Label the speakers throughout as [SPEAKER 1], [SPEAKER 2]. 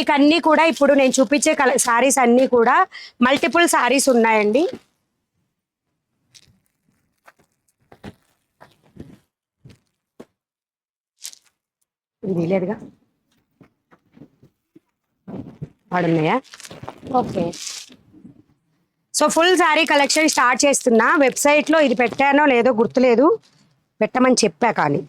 [SPEAKER 1] మీకు అన్నీ కూడా ఇప్పుడు నేను చూపించే సారీస్ అన్నీ కూడా మల్టిపుల్ సారీస్ ఉన్నాయండి. ఇది లేదుగా వాడున్నాయా? Okay. So full sari collection start చేస్తున్నా. వెబ్సైట్లో ఇది పెట్టానో లేదో గుర్తులేదు, పెట్టమని చెప్పా కానీ.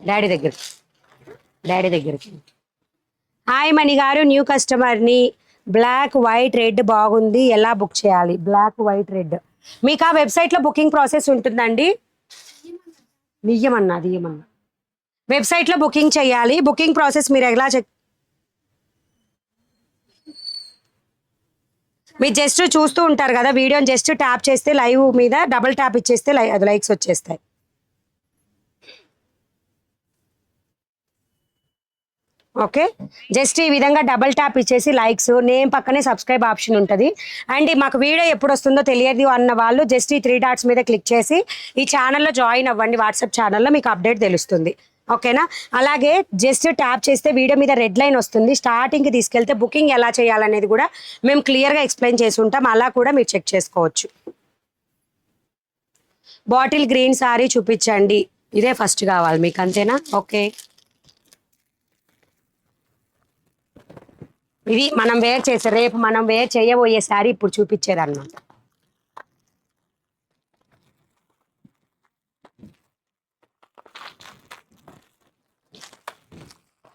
[SPEAKER 1] డాడీ దగ్గరికి. హాయ్ మణి గారు, న్యూ కస్టమర్ని. బ్లాక్ వైట్ రెడ్ బాగుంది, ఎలా బుక్ చేయాలి? బ్లాక్ వైట్ రెడ్ మీకు ఆ వెబ్సైట్లో బుకింగ్ ప్రాసెస్ ఉంటుందండి. దియ్యమన్నా వెబ్సైట్లో బుకింగ్ చేయాలి. బుకింగ్ ప్రాసెస్ మీరు ఎలా మీరు జస్ట్ చూస్తూ ఉంటారు కదా వీడియోని, జస్ట్ ట్యాప్ చేస్తే లైవ్ మీద డబుల్ ట్యాప్ ఇచ్చేస్తే అది లైక్స్ వచ్చేస్తాయి. ఓకే, జస్ట్ ఈ విధంగా డబల్ ట్యాప్ ఇచ్చేసి లైక్స్, నేమ్ పక్కనే సబ్స్క్రైబ్ ఆప్షన్ ఉంటుంది. అండ్ మాకు వీడియో ఎప్పుడు వస్తుందో తెలియదు అన్న వాళ్ళు జస్ట్ ఈ 3 డాట్స్ మీద క్లిక్ చేసి ఈ ఛానల్లో జాయిన్ అవ్వండి. వాట్సాప్ ఛానల్లో మీకు అప్డేట్ తెలుస్తుంది. ఓకేనా? అలాగే జస్ట్ ట్యాప్ చేస్తే వీడియో మీద రెడ్ లైన్ వస్తుంది. స్టార్టింగ్కి తీసుకెళ్తే బుకింగ్ ఎలా చేయాలనేది కూడా మేము క్లియర్గా ఎక్స్ప్లెయిన్ చేసి ఉంటాం. అలా కూడా మీరు చెక్ చేసుకోవచ్చు. బాటిల్ గ్రీన్ సారీ చూపించండి. ఇదే ఫస్ట్ కావాలి మీకు, అంతేనా? ఓకే, ఇది మనం వేర్ చేసే, రేపు మనం వేర్ చేయబోయే శారీ ఇప్పుడు చూపించేది అన్నమాట.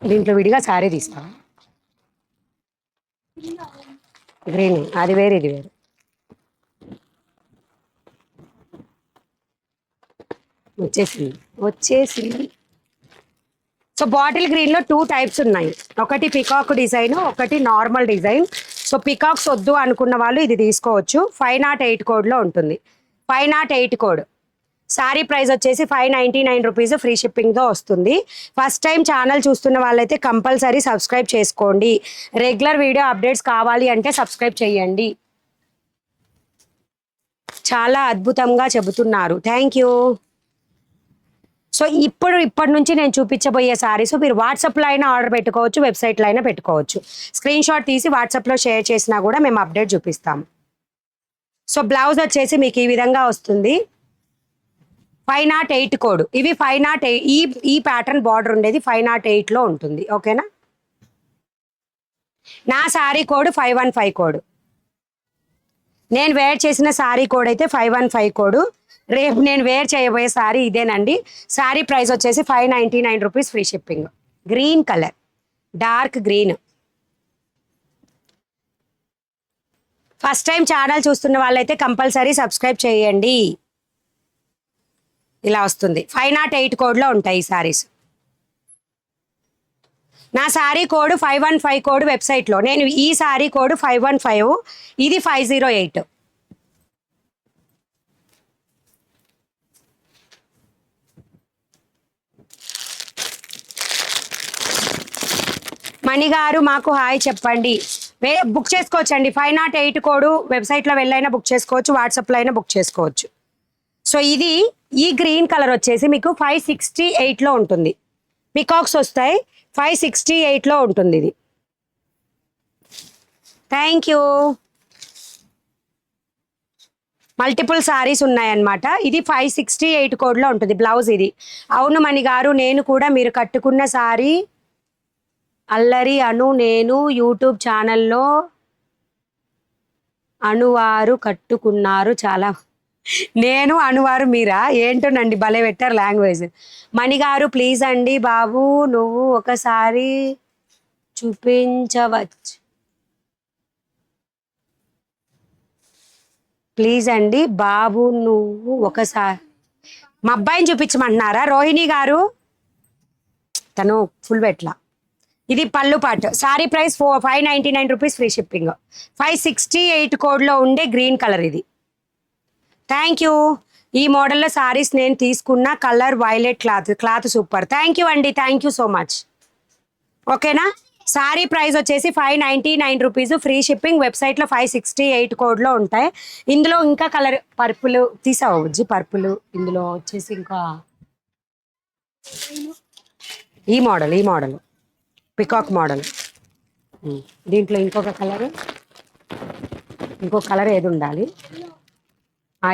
[SPEAKER 1] దీంట్లో విడిగా శారీ తీస్తా. గ్రీన్ అది వేరు, ఇది వేరు. వచ్చేసింది. సో బాటిల్ గ్రీన్లో 2 టైప్స్ ఉన్నాయి. ఒకటి పికాక్ డిజైన్, ఒకటి నార్మల్ డిజైన్. సో పికాక్స్ వద్దు అనుకున్న వాళ్ళు ఇది తీసుకోవచ్చు. 508 కోడ్లో ఉంటుంది. 508 కోడ్. శారీ ప్రైస్ వచ్చేసి 599 రూపీస్, ఫ్రీ షిప్పింగ్తో వస్తుంది. ఫస్ట్ టైం ఛానల్ చూస్తున్న వాళ్ళైతే కంపల్సరీ సబ్స్క్రైబ్ చేసుకోండి. రెగ్యులర్ వీడియో అప్డేట్స్ కావాలి అంటే సబ్స్క్రైబ్ చేయండి. చాలా అద్భుతంగా చెబుతున్నారు, థ్యాంక్ యూ. సో ఇప్పటి నుంచి నేను చూపించబోయే సారీస్ మీరు వాట్సాప్లో అయినా ఆర్డర్ పెట్టుకోవచ్చు, వెబ్సైట్లో అయినా పెట్టుకోవచ్చు. స్క్రీన్ షాట్ తీసి వాట్సాప్లో షేర్ చేసినా కూడా మేము అప్డేట్ చూపిస్తాము. సో బ్లౌజ్ వచ్చేసి మీకు ఈ విధంగా వస్తుంది. 508 కోడ్. ఇవి 508, ఈ ప్యాటర్న్ బార్డర్ ఉండేది 508లో ఉంటుంది. ఓకేనా? నా శారీ కోడ్ 515 కోడ్. నేను వేర్ చేసిన శారీ కోడ్ అయితే 515 కోడ్. రేపు నేను వేర్ చేయబోయే శారీ ఇదేనండి. శారీ ప్రైస్ వచ్చేసి 599 rupees, free shipping. Green colour, dark green. First time channel చూస్తున్న వాళ్ళైతే కంపల్సరీ సబ్స్క్రైబ్ చేయండి. ఇలా వస్తుంది. 508 కోడ్లో ఉంటాయి ఈ శారీస్. నా శారీ కోడ్ 515 కోడ్ వెబ్సైట్లో. నేను ఈ శారీ కోడ్ 515, ఇది 508. మణిగారు మాకు హాయ్ చెప్పండి. బుక్ చేసుకోవచ్చండి. 508 కోడ్ వెబ్సైట్లో వెళ్ళైనా బుక్ చేసుకోవచ్చు, వాట్సాప్లో అయినా బుక్ చేసుకోవచ్చు. సో ఇది ఈ గ్రీన్ కలర్ వచ్చేసి మీకు 568లో ఉంటుంది. పికాక్స్ వస్తాయి, 568లో ఉంటుంది ఇది. Thank you. మల్టిపుల్ సారీస్ ఉన్నాయన్నమాట. ఇది 568 కోడ్లో ఉంటుంది. బ్లౌజ్ ఇది. అవును మణి గారు, నేను కూడా మీరు కట్టుకున్న సారీ అల్లరి అను నేను యూట్యూబ్ ఛానల్లో అనువారు కట్టుకున్నారు. చాలా నేను అనువారు మీరా? ఏంటోనండి, భలే పెట్టారు లాంగ్వేజ్. మణిగారు ప్లీజ్ అండి బాబు నువ్వు ఒకసారి చూపించవచ్చు. ప్లీజ్ అండి బాబు నువ్వు ఒకసారి మా అబ్బాయిని చూపించమంటున్నారా? రోహిణి గారు, తను ఫుల్ పెట్లా. ఇది పళ్ళు పాటు. Sorry price 599 rupees, free shipping. 568 కోడ్లో ఉండే గ్రీన్ కలర్ ఇది. Thank you. ఈ మోడల్లో సారీస్ నేను తీసుకున్న colour violet cloth super. Thank you అండి, థ్యాంక్ యూ సో మచ్. ఓకేనా? సారీ ప్రైస్ వచ్చేసి 599 రూపీస్, ఫ్రీ షిప్పింగ్. వెబ్సైట్లో 568 కోడ్లో ఉంటాయి. ఇందులో ఇంకా కలర్ పర్పుల్ తీసావు బుజ్జి, పర్పుల్. ఇందులో వచ్చేసి ఇంకా ఈ మోడల్ పికాక్ మోడల్. దీంట్లో ఇంకొక కలర్ ఏది ఉండాలి?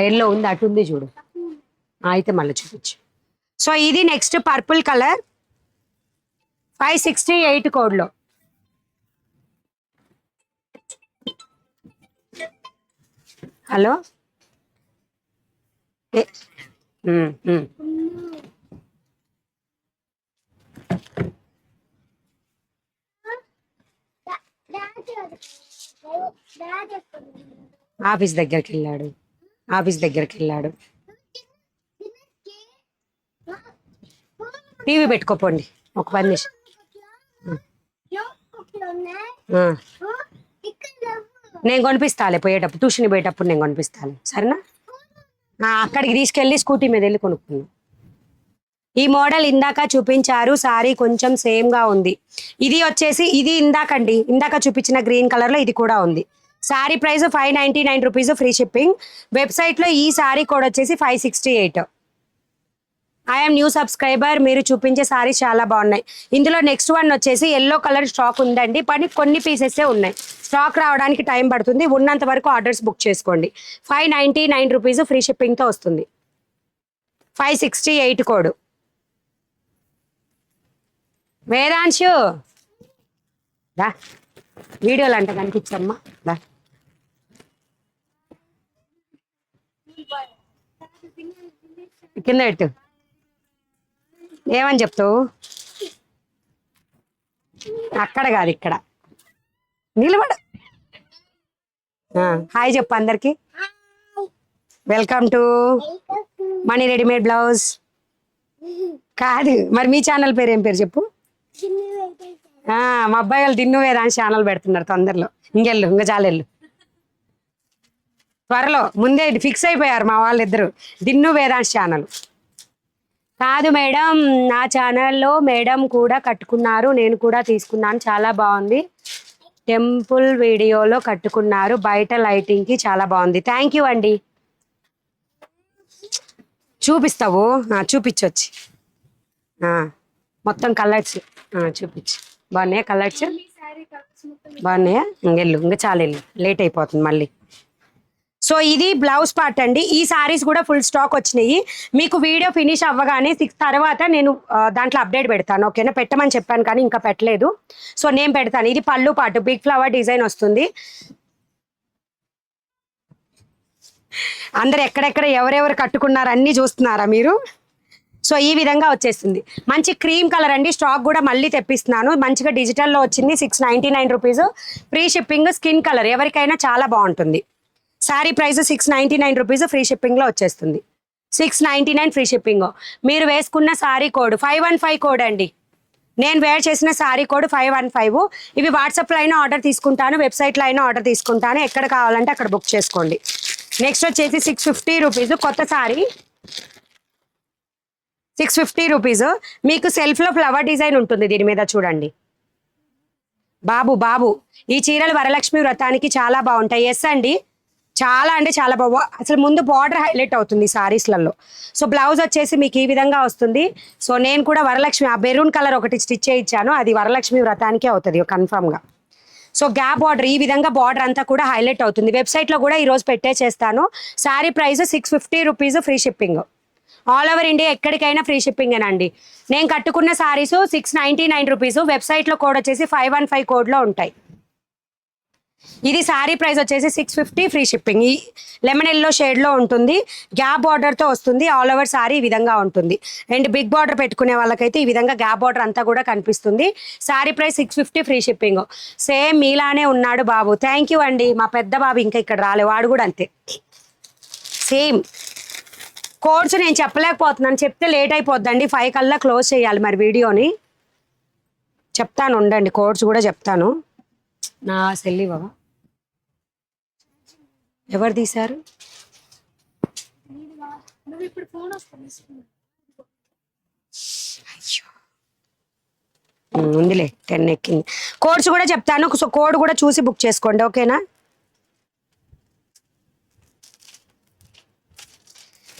[SPEAKER 1] ఎల్లో ఉంది, అటు ఉంది చూడు. అయితే మళ్ళీ చూపించు. సో ఇది నెక్స్ట్ పర్పుల్ కలర్ 568 కోడ్లో. హలో, ఆఫీస్ దగ్గరికి వెళ్ళాడు. టీవీ పెట్టుకోపోండి ఒక 10 నిమిషం. నేను కొనిపిస్తాలే, పోయేటప్పుడు ట్యూషన్ పోయేటప్పుడు నేను కొనిపిస్తాను, సరేనా? అక్కడికి తీసుకెళ్ళి స్కూటీ మీద వెళ్ళి కొనుక్కున్నాను. ఈ మోడల్ ఇందాక చూపించారు, సారీ కొంచెం సేమ్ గా ఉంది. ఇది వచ్చేసి ఇది ఇందాక చూపించిన గ్రీన్ కలర్ లో ఇది కూడా ఉంది. Sorry price 599 rupees, free shipping. Website లో ఈ సారీ కోడ్ వచ్చేసి 568. I'm new subscriber. మీరు చూపించే సారీస్ చాలా బాగున్నాయి. ఇందులో నెక్స్ట్ వన్ వచ్చేసి ఎల్లో కలర్ స్టాక్ ఉందండి, కానీ కొన్ని పీసెసే ఉన్నాయి. స్టాక్ రావడానికి టైం పడుతుంది. ఉన్నంత వరకు ఆర్డర్స్ బుక్ చేసుకోండి. 599 రూపీస్, ఫ్రీ షిప్పింగ్తో వస్తుంది. 568 కోడ్. వేదాంశు దా, వీడియోలు అంట కనిపించమ్మా దా. కింద పెట్టు. ఏమని చెప్తావు? అక్కడ కాదు, ఇక్కడ నిలబడు. హాయ్ చెప్పు అందరికి. Welcome to Mani readymade blouse. కాదు మరి మీ ఛానల్ పేరు ఏం పేరు చెప్పు? మా అబ్బాయి వాళ్ళు దిన్ను వేదాంశ్ ఛానల్ పెడుతున్నారు తొందరలో. ఇంకా చాలెళ్ళు. త్వరలో ముందే ఫిక్స్ అయిపోయారు మా వాళ్ళిద్దరు, దిన్ను వేదాంశ్ ఛానల్. కాదు మేడం, నా ఛానల్లో మేడం కూడా కట్టుకున్నారు, నేను కూడా తీసుకున్నాను, చాలా బాగుంది. టెంపుల్ వీడియోలో కట్టుకున్నారు, బయట లైటింగ్కి చాలా బాగుంది. థ్యాంక్ యూ అండి. చూపిస్తావు? చూపించొచ్చి మొత్తం కలర్స్ చూపించు. బాగున్నాయా కలర్స్? బాగున్నాయా? వెళ్ళు, ఇంకా చాలా వెళ్ళు, లేట్ అయిపోతుంది మళ్ళీ. సో ఇది బ్లౌజ్ పార్ట్ అండి. ఈ సారీస్ కూడా ఫుల్ స్టాక్ వచ్చినాయి. మీకు వీడియో ఫినిష్ అవ్వగానే 6 తర్వాత నేను దాంట్లో అప్డేట్ పెడతాను, ఓకేనా? పెట్టమని చెప్పాను కానీ ఇంకా పెట్టలేదు, సో నేను పెడతాను. ఇది పళ్ళు పార్ట్, బిగ్ ఫ్లవర్ డిజైన్ వస్తుంది. అందరు ఎక్కడెక్కడ ఎవరెవరు కట్టుకున్నారు అన్నీ చూస్తున్నారా మీరు? సో ఈ విధంగా వచ్చేస్తుంది. మంచి క్రీమ్ కలర్ అండి. స్టాక్ కూడా మళ్ళీ తెప్పిస్తున్నాను. మంచిగా డిజిటల్లో వచ్చింది. 699 rupees, free shipping. Skin colour ఎవరికైనా చాలా బాగుంటుంది. శారీ ప్రైస్ 699 రూపీస్, ఫ్రీ షిప్పింగ్లో వచ్చేస్తుంది. 699 ఫ్రీ షిప్పింగ్. మీరు వేసుకున్న శారీ కోడ్ 515 కోడ్ అండి. నేను వేర్ చేసిన శారీ కోడ్ 515. ఇవి వాట్సాప్లో అయినా ఆర్డర్ తీసుకుంటాను, వెబ్సైట్లో అయినా ఆర్డర్ తీసుకుంటాను. ఎక్కడ కావాలంటే అక్కడ బుక్ చేసుకోండి. నెక్స్ట్ వచ్చేసి 650 రూపీస్ కొత్త శారీ. 650 రూపీస్. మీకు సెల్ఫ్లో ఫ్లవర్ డిజైన్ ఉంటుంది దీని మీద, చూడండి. బాబు ఈ చీరలు వరలక్ష్మి వ్రతానికి చాలా బాగుంటాయి. ఎస్ అండి, చాలా అంటే చాలా బాగా. అసలు ముందు బార్డర్ హైలైట్ అవుతుంది సారీస్లలో. సో బ్లౌజ్ వచ్చేసి మీకు ఈ విధంగా వస్తుంది. సో నేను కూడా వరలక్ష్మి ఆ మెరూన్ కలర్ ఒకటి స్టిచ్ చేయించాను, అది వరలక్ష్మి వ్రతానికే అవుతుంది కన్ఫామ్గా. సో గ్యాప్ బార్డర్ ఈ విధంగా బార్డర్ అంతా కూడా హైలైట్ అవుతుంది. వెబ్సైట్లో కూడా ఈరోజు చేస్తాను. Sari price 650 rupees, free shipping. All over India ఎక్కడికైనా ఫ్రీ షిప్పింగ్ అండి. నేను కట్టుకున్న సారీస్ 699 రూపీస్. వెబ్సైట్లో కోడ్ వచ్చేసి 515 కోడ్లో ఉంటాయి. ఇది శారీ ప్రైస్ వచ్చేసి 650, ఫ్రీ షిప్పింగ్. ఈ లెమన్ ఎల్లో షేడ్లో ఉంటుంది, గ్యాప్ బార్డర్తో వస్తుంది. ఆల్ ఓవర్ శారీ ఈ విధంగా ఉంటుంది. అండ్ బిగ్ బార్డర్ పెట్టుకునే వాళ్ళకైతే ఈ విధంగా గ్యాప్ బార్డర్ అంతా కూడా కనిపిస్తుంది. Sari price 650, free shipping. Same మీలానే ఉన్నాడు బాబు. థ్యాంక్ యూ అండి. మా పెద్ద బాబు ఇంకా ఇక్కడ రాలే, వాడు కూడా అంతే సేమ్. కోడ్స్ నేను చెప్పలేకపోతున్నాను, చెప్తే లేట్ అయిపోద్దండి. 5 కల్లా క్లోజ్ చేయాలి మరి వీడియోని. చెప్తాను ఉండండి, కోడ్స్ కూడా చెప్తాను. నా సెల్లి బాబా ఎవరు తీశారు? ఉందిలే 10 ఎక్కింది. కోడ్స్ కూడా చెప్తాను, సో కోడ్ కూడా చూసి బుక్ చేసుకోండి, ఓకేనా.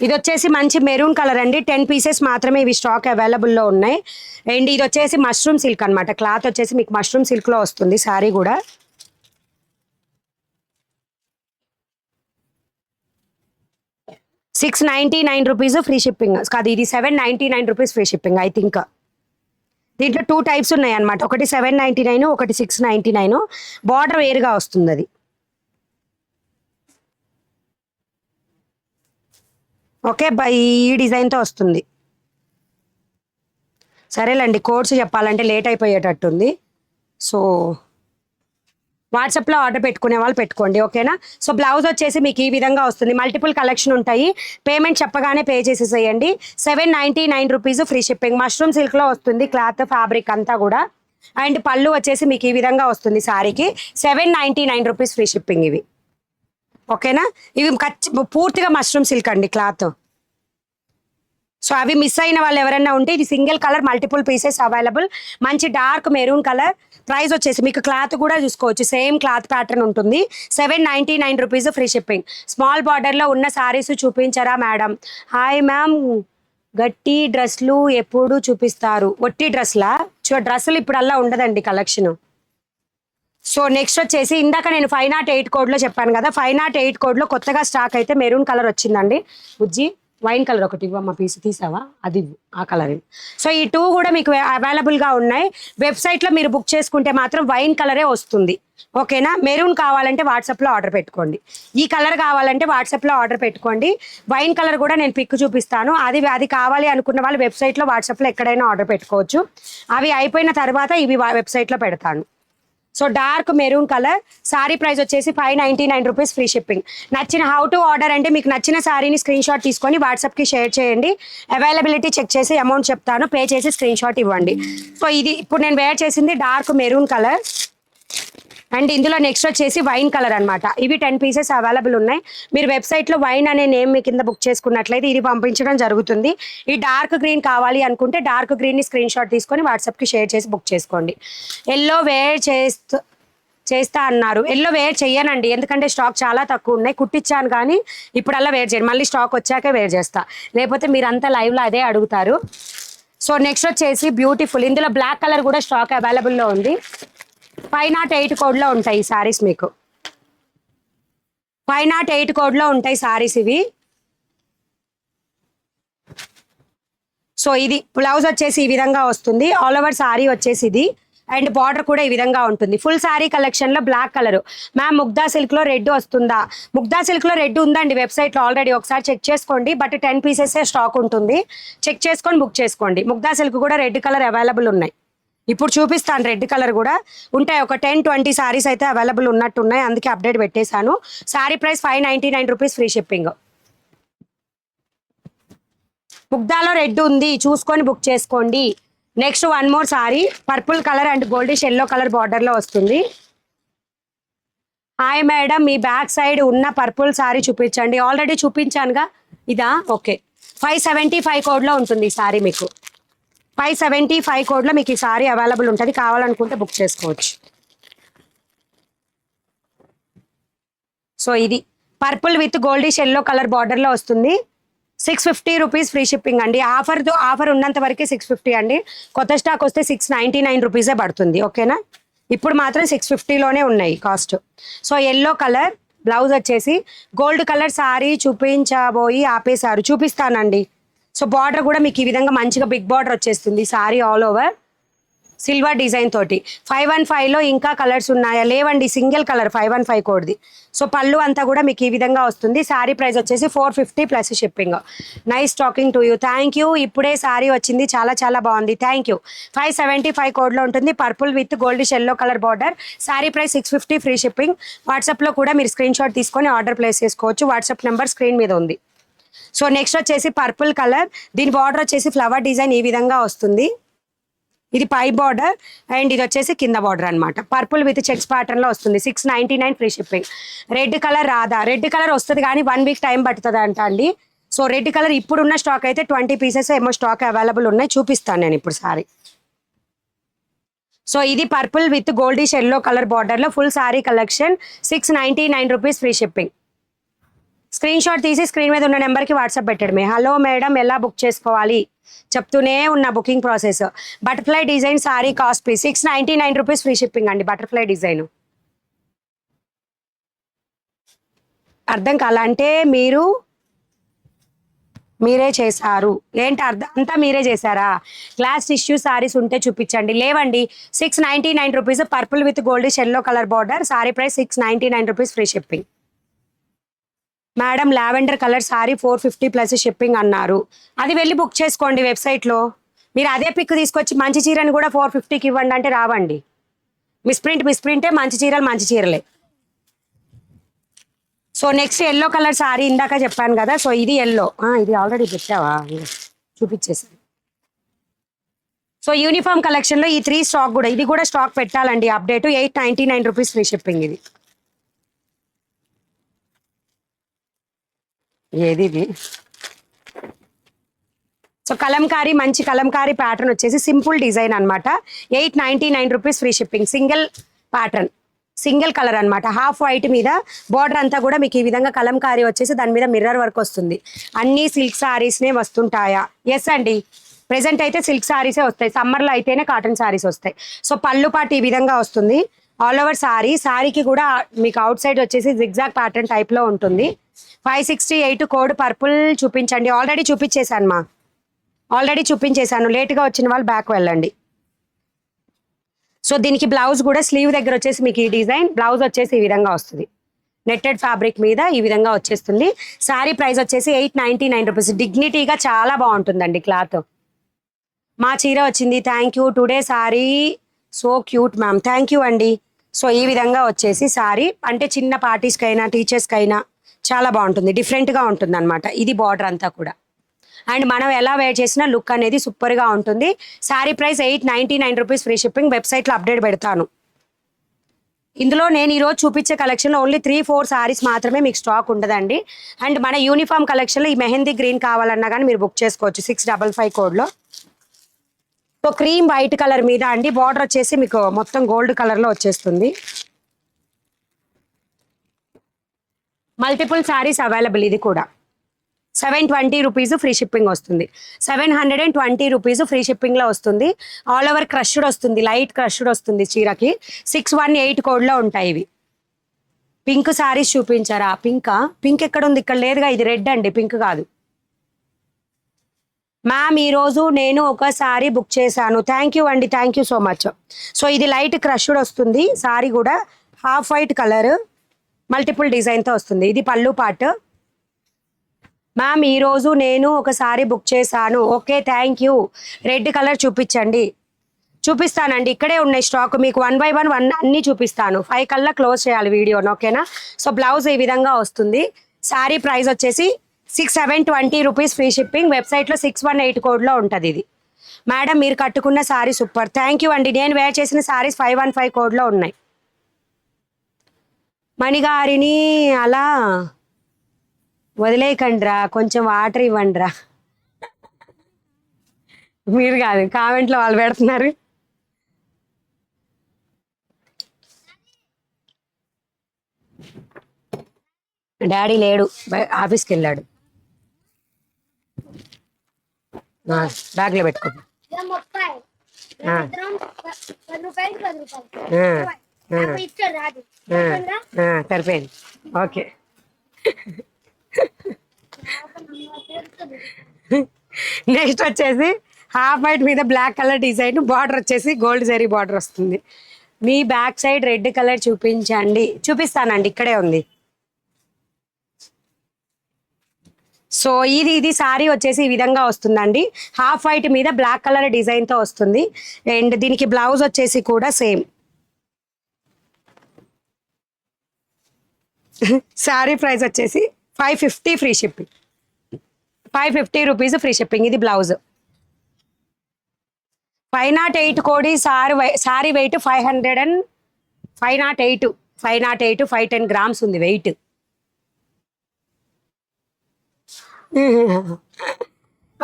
[SPEAKER 1] ఇది వచ్చేసి మంచి మెరూన్ కలర్ అండి, 10 పీసెస్ మాత్రమే ఇవి స్టాక్ అవైలబుల్లో ఉన్నాయి. అండ్ ఇది వచ్చేసి మష్రూమ్ సిల్క్ అనమాట, క్లాత్ వచ్చేసి మీకు మష్రూమ్ సిల్క్లో వస్తుంది శారీ కూడా. ₹699 ఫ్రీ షిప్పింగ్ కాదు, ఇది ₹799 ఫ్రీ షిప్పింగ్ ఐ థింక్. దీంట్లో 2 టైప్స్ ఉన్నాయి అనమాట, ఒకటి 799, ఒకటి 699. బార్డర్ వేరుగా వస్తుంది అది. ఓకే, ఈ డిజైన్తో వస్తుంది. సరేలేండి, కోడ్స్ చెప్పాలంటే లేట్ అయిపోయేటట్టుంది. సో వాట్సాప్లో ఆర్డర్ పెట్టుకునే వాళ్ళు పెట్టుకోండి, ఓకేనా. సో బ్లౌజ్ వచ్చేసి మీకు ఈ విధంగా వస్తుంది, మల్టిపుల్ కలెక్షన్ ఉంటాయి. పేమెంట్ చెప్పగానే పే చేసేసేయండి. ₹799 ఫ్రీ షిప్పింగ్. మష్రూమ్ సిల్క్లో వస్తుంది క్లాత్, ఫ్యాబ్రిక్ అంతా కూడా. అండ్ పళ్ళు వచ్చేసి మీకు ఈ విధంగా వస్తుంది శారీకి. ₹799 ఫ్రీ షిప్పింగ్ ఇవి, ఓకేనా. ఇవి పూర్తిగా మష్రూమ్ సిల్క్ అండి క్లాత్. సో అవి మిస్ అయిన వాళ్ళు ఎవరైనా ఉంటే ఇది single colour, multiple pieces available. మంచి డార్క్ మెరూన్ కలర్. ప్రైస్ వచ్చేసి మీకు క్లాత్ కూడా చూసుకోవచ్చు, సేమ్ క్లాత్ ప్యాటర్న్ ఉంటుంది. ₹799 ఫ్రీ షిప్పింగ్. స్మాల్ బార్డర్లో ఉన్న శారీస్ చూపించరా మేడం? హాయ్ మ్యామ్, గట్టి డ్రెస్లు ఎప్పుడు చూపిస్తారు? ఒట్టి డ్రెస్లా? డ్రెస్సులు ఇప్పుడు అలా ఉండదండి కలెక్షన్. సో నెక్స్ట్ వచ్చేసి ఇందాక నేను 508 కోడ్లో చెప్పాను కదా, 508 కోడ్లో కొత్తగా స్టాక్ అయితే మెరూన్ కలర్ వచ్చిందండి. బుజ్జి వైన్ కలర్ ఒకటి ఇవ్వమ్మా, పీస్ తీసావా, అది ఆ కలర్. సో ఈ 2 కూడా మీకు అవైలబుల్గా ఉన్నాయి. వెబ్సైట్లో మీరు బుక్ చేసుకుంటే మాత్రం వైన్ కలరే వస్తుంది, ఓకేనా. మెరూన్ కావాలంటే వాట్సాప్లో ఆర్డర్ పెట్టుకోండి, ఈ కలర్ కావాలంటే వాట్సాప్లో ఆర్డర్ పెట్టుకోండి. వైన్ కలర్ కూడా నేను పిక్ చూపిస్తాను, అది కావాలి అనుకున్న వాళ్ళు వెబ్సైట్లో వాట్సాప్లో ఎక్కడైనా ఆర్డర్ పెట్టుకోవచ్చు. అవి అయిపోయిన తర్వాత ఇవి వెబ్సైట్లో పెడతాను. So dark maroon colour, sorry price వచ్చేసి ₹599 ఫ్రీ షిప్పింగ్. నచ్చిన హౌ టు ఆర్డర్ అంటే మీకు నచ్చిన సారీని స్క్రీన్ షాట్ తీసుకొని వాట్సాప్కి షేర్ చేయండి. అవైలబిలిటీ చెక్ చేసి అమౌంట్ చెప్తాను, పే చేసి స్క్రీన్ షాట్ ఇవ్వండి. సో ఇది ఇప్పుడు నేను వేర్ చేసింది డార్క్ మెరూన్ కలర్. అండ్ ఇందులో నెక్స్ట్ వచ్చేసి వైన్ కలర్ అనమాట. ఇవి 10 పీసెస్ అవైలబుల్ ఉన్నాయి. మీరు వెబ్సైట్లో వైన్ అనే నేమ్ మీ కింద బుక్ చేసుకున్నట్లయితే ఇది పంపించడం జరుగుతుంది. ఈ డార్క్ గ్రీన్ కావాలి అనుకుంటే డార్క్ గ్రీన్ని స్క్రీన్ షాట్ తీసుకొని వాట్సాప్కి షేర్ చేసి బుక్ చేసుకోండి. ఎల్లో వేర్ చేస్తా అన్నారు, ఎల్లో వేర్ చెయ్యనండి, ఎందుకంటే స్టాక్ చాలా తక్కువ ఉన్నాయి. కుట్టించాను కానీ ఇప్పుడల్లా వేర్ చేయండి, మళ్ళీ స్టాక్ వచ్చాకే వేర్ చేస్తా, లేకపోతే మీరంతా లైవ్లో అదే అడుగుతారు. సో నెక్స్ట్ వచ్చేసి బ్యూటిఫుల్, ఇందులో బ్లాక్ కలర్ కూడా స్టాక్ అవైలబుల్లో ఉంది. 508 కోడ్లో ఉంటాయి ఈ సారీస్ మీకు, 508 కోడ్లో ఉంటాయి సారీస్ ఇవి. సో ఇది బ్లౌజ్ వచ్చేసి ఈ విధంగా వస్తుంది, ఆల్ ఓవర్ సారీ వచ్చేసి ఇది. అండ్ బార్డర్ కూడా ఈ విధంగా ఉంటుంది. ఫుల్ సారీ కలెక్షన్లో బ్లాక్ కలర్. మ్యామ్ ముగ్దా సిల్క్లో రెడ్ వస్తుందా? ముగ్దా సిల్క్లో రెడ్ ఉందండి వెబ్సైట్లో ఆల్రెడీ, ఒకసారి చెక్ చేసుకోండి. బట్ 10 పీసెసే స్టాక్ ఉంటుంది, చెక్ చేసుకొని బుక్ చేసుకోండి. ముగ్దా సిల్క్ కూడా రెడ్ కలర్ అవైలబుల్ ఉన్నాయి, ఇప్పుడు చూపిస్తాను. రెడ్ కలర్ కూడా ఉంటాయి, ఒక 10-20 సారీస్ అయితే అవైలబుల్ ఉన్నట్టున్నాయి, అందుకే అప్డేట్ పెట్టేశాను. Sari price ₹599 free shipping. ముగ్దాలో రెడ్ ఉంది, చూసుకొని బుక్ చేసుకోండి. Next one more sari, purple colour and goldish yellow colour బార్డర్లో వస్తుంది. హాయ్ మేడం, మీ బ్యాక్ సైడ్ ఉన్న పర్పుల్ సారీ చూపించండి. ఆల్రెడీ చూపించానుగా, ఇదా? ఓకే. 575 కోడ్లో ఉంటుంది ఈ సారీ మీకు, 575 కోడ్లో మీకు ఈ సారీ అవైలబుల్ ఉంటుంది, కావాలనుకుంటే బుక్ చేసుకోవచ్చు. సో ఇది purple with goldish yellow colour బార్డర్లో వస్తుంది. ₹650 ఫ్రీ షిప్పింగ్ అండి. ఆఫర్ ఉన్నంత వరకే 650 అండి, కొత్త స్టాక్ వస్తే ₹699 పడుతుంది, ఓకేనా. ఇప్పుడు మాత్రం 650లోనే ఉన్నాయి cost. So yellow colour blouse వచ్చేసి, గోల్డ్ కలర్ సారీ చూపించబోయి ఆపేశారు, చూపిస్తానండి. సో బార్డర్ కూడా మీకు ఈ విధంగా మంచిగా బిగ్ బార్డర్ వచ్చేస్తుంది sorry all over silver design తోటి. 515లో ఇంకా కలర్స్ ఉన్నాయా? లేవండి, సింగిల్ కలర్ 515 కోడ్ది. సో పళ్ళు అంతా కూడా మీకు ఈ విధంగా వస్తుంది. సారీ ప్రైస్ వచ్చేసి 450 plus shipping. Nice talking to you, thank you. ఇప్పుడే సారీ వచ్చింది, చాలా చాలా బాగుంది, థ్యాంక్ యూ. 575 కోడ్లో ఉంటుంది, purple with goldish yellow colour border. Sorry price 650 free shipping. వాట్సాప్లో కూడా మీరు స్క్రీన్ షాట్ తీసుకొని ఆర్డర్ ప్లేస్ చేసుకోవచ్చు, వాట్సాప్ నెంబర్ స్క్రీన్ మీద ఉంది. సో నెక్స్ట్ వచ్చేసి పర్పుల్ కలర్, దీని బార్డర్ వచ్చేసి ఫ్లవర్ డిజైన్ ఈ విధంగా వస్తుంది. ఇది పై బార్డర్ అండ్ ఇది వచ్చేసి కింద బార్డర్ అనమాట. పర్పుల్ విత్ చెక్స్ ప్యాటర్న్ లో వస్తుంది. 699 ఫ్రీ షిప్పింగ్. రెడ్ కలర్ రాదా? రెడ్ కలర్ వస్తుంది కానీ 1 వీక్ టైం పడుతుంది అంట అండి. సో రెడ్ కలర్ ఇప్పుడున్న స్టాక్ అయితే 20 పీసెస్ ఏమో స్టాక్ అవైలబుల్ ఉన్నాయి, చూపిస్తాను నేను ఇప్పుడు సారీ. సో ఇది purple with goldish yellow colour border లో full sari collection. 699 rupees free shipping. Screen shot తీసి స్క్రీన్ మీద ఉన్న నెంబర్కి వాట్సాప్ పెట్టడమే. హలో మేడం ఎలా బుక్ చేసుకోవాలి చెప్తూనే ఉన్న booking process. Butterfly design sorry cost please. 699 rupees free shipping అండి. బటర్ఫ్లై డిజైన్ అర్థం కాలంటే మీరే చేశారు ఏంటి అర్థం అంతా మీరే చేశారా? గ్లాస్ టిష్యూ సారీస్ ఉంటే చూపించండి. లేవండి. 699 rupees purple with goldish yellow colour border. Sorry price 699 rupees free shipping. Madam lavender colour sorry 450 plus shipping అన్నారు. అది వెళ్ళి బుక్ చేసుకోండి వెబ్సైట్లో. మీరు అదే పిక్ తీసుకొచ్చి మంచి చీరని కూడా 450కి ఇవ్వండి అంటే రావండి. మిస్ప్రింటే మంచి చీరలే. So next yellow colour sari ఇందాక చెప్పాను కదా. సో ఇది ఎల్లో. ఇది ఆల్రెడీ పెట్టావా? చూపించేసాను. సో యూనిఫామ్ కలెక్షన్లో ఈ 3 స్టాక్ కూడా, ఇది కూడా స్టాక్ పెట్టాలండి అప్డేట్. 899 rupees free shipping. ఇది సో కలంకారీ, మంచి కలంకారీ ప్యాటర్న్ వచ్చేసి సింపుల్ డిజైన్ అనమాట. 899 rupees free shipping. Single pattern, single colour అనమాట. హాఫ్ వైట్ మీద బార్డర్ అంతా కూడా మీకు ఈ విధంగా కలంకారీ వచ్చేసి దాని మీద మిర్రర్ వర్క్ వస్తుంది. అన్ని సిల్క్ సారీస్నే వస్తుంటాయా? ఎస్ అండి, ప్రెసెంట్ అయితే సిల్క్ సారీసే వస్తాయి. సమ్మర్లో అయితేనే కాటన్ సారీస్ వస్తాయి. సో పళ్ళు పాటు ఈ విధంగా వస్తుంది. ఆల్ ఓవర్ సారీకి కూడా మీకు అవుట్ సైడ్ వచ్చేసి జిగ్జాగ్ ప్యాటర్న్ టైప్లో ఉంటుంది. 568 కోడ్ పర్పుల్ చూపించండి. ఆల్రెడీ చూపించేశాను. లేట్గా వచ్చిన వాళ్ళు బ్యాక్ వెళ్ళండి. సో దీనికి బ్లౌజ్ కూడా స్లీవ్ దగ్గర వచ్చేసి మీకు ఈ డిజైన్ బ్లౌజ్ వచ్చేసి ఈ విధంగా వస్తుంది. నెట్టెడ్ ఫ్యాబ్రిక్ మీద ఈ విధంగా వచ్చేస్తుంది. శారీ ప్రైస్ వచ్చేసి 899 రూపీస్. డిగ్నిటీగా చాలా బాగుంటుందండి క్లాత్. మా చీర వచ్చింది, thank you. Today sari so cute ma'am, thank you అండి. సో ఈ విధంగా వచ్చేసి శారీ అంటే చిన్న పార్టీస్కైనా టీచర్స్కైనా చాలా బాగుంటుంది. డిఫరెంట్గా ఉంటుంది అనమాట. ఇది బార్డర్ అంతా కూడా. అండ్ మనం ఎలా వేర్ చేసినా లుక్ అనేది సూపర్గా ఉంటుంది. Sari price 899 rupees free shipping. వెబ్సైట్లో అప్డేట్ పెడతాను. ఇందులో నేను ఈరోజు చూపించే కలెక్షన్లో ఓన్లీ 3-4 సారీస్ మాత్రమే మీకు స్టాక్ ఉండదండి. అండ్ మన యూనిఫామ్ కలెక్షన్లో ఈ మెహందీ గ్రీన్ కావాలన్నా కానీ మీరు బుక్ చేసుకోవచ్చు 655 కోడ్లో. సో క్రీమ్ వైట్ కలర్ మీద అండి బార్డర్ వచ్చేసి మీకు మొత్తం గోల్డ్ కలర్లో వచ్చేస్తుంది. Multiple saris available. ఇది కూడా 720 రూపీస్ ఫ్రీ షిప్పింగ్ వస్తుంది. 720 రూపీస్ ఫ్రీ షిప్పింగ్లో వస్తుంది. ఆల్ ఓవర్ క్రష్డ్ వస్తుంది, లైట్ క్రష్డ్ వస్తుంది చీరకి. 618 కోడ్లో ఉంటాయి ఇవి. పింక్ సారీస్ చూపించారా? పింక్ ఎక్కడ ఉంది? ఇక్కడ లేదుగా. ఇది రెడ్ అండి, పింక్ కాదు. మ్యామ్ ఈరోజు నేను ఒక సారీ బుక్ చేశాను. థ్యాంక్ యూ అండి, thank you so much. So ఇది లైట్ క్రష్డ్ వస్తుంది. సారీ కూడా హాఫ్ వైట్ కలర్ మల్టిపుల్ డిజైన్తో వస్తుంది. ఇది పళ్ళు పార్ట్. మ్యామ్ ఈరోజు నేను ఒక సారీ బుక్ చేశాను. Okay thank you. Red colour చూపిస్తానండి. ఇక్కడే ఉన్నాయి స్టాక్. మీకు 1 by 1 అన్నీ చూపిస్తాను. 5 కల్లా క్లోజ్ చేయాలి వీడియోని, ఓకేనా? సో బ్లౌజ్ ఈ విధంగా వస్తుంది. సారీ ప్రైస్ వచ్చేసి 720 రూపీస్ ఫ్రీ షిప్పింగ్. వెబ్సైట్లో 618 కోడ్లో ఉంటుంది ఇది. మేడం మీరు కట్టుకున్న సారీ సూపర్, థ్యాంక్ యూ అండి. నేను వేర్ చేసిన సారీస్ 515 కోడ్లో ఉన్నాయి. మణిగారిని అలా వదిలేయకండిరా, కొంచెం వాటర్ ఇవ్వండిరా. మీరు కాదు, కామెంట్లో వాళ్ళు పెడుతున్నారు. డాడీ లేడు, ఆఫీస్కి వెళ్ళాడు. బ్యాగ్లో పెట్టుకో. సరిపోయింది, ఓకే. నెక్స్ట్ వచ్చేసి హాఫ్ వైట్ మీద బ్లాక్ కలర్ డిజైన్, బార్డర్ వచ్చేసి గోల్డ్ జరీ బార్డర్ వస్తుంది. మీ బ్యాక్ సైడ్ రెడ్ కలర్ చూపించండి. చూపిస్తానండి, ఇక్కడే ఉంది. సో ఇది సారీ వచ్చేసి ఈ విధంగా వస్తుందండి. హాఫ్ వైట్ మీద బ్లాక్ కలర్ డిజైన్తో వస్తుంది. అండ్ దీనికి బ్లౌజ్ వచ్చేసి కూడా సేమ్. శారీ ప్రైస్ వచ్చేసి 550 free shipping. 550 rupees free shipping. ఇది blouse. 508 code sorry weight 508 510 grams ఉంది weight.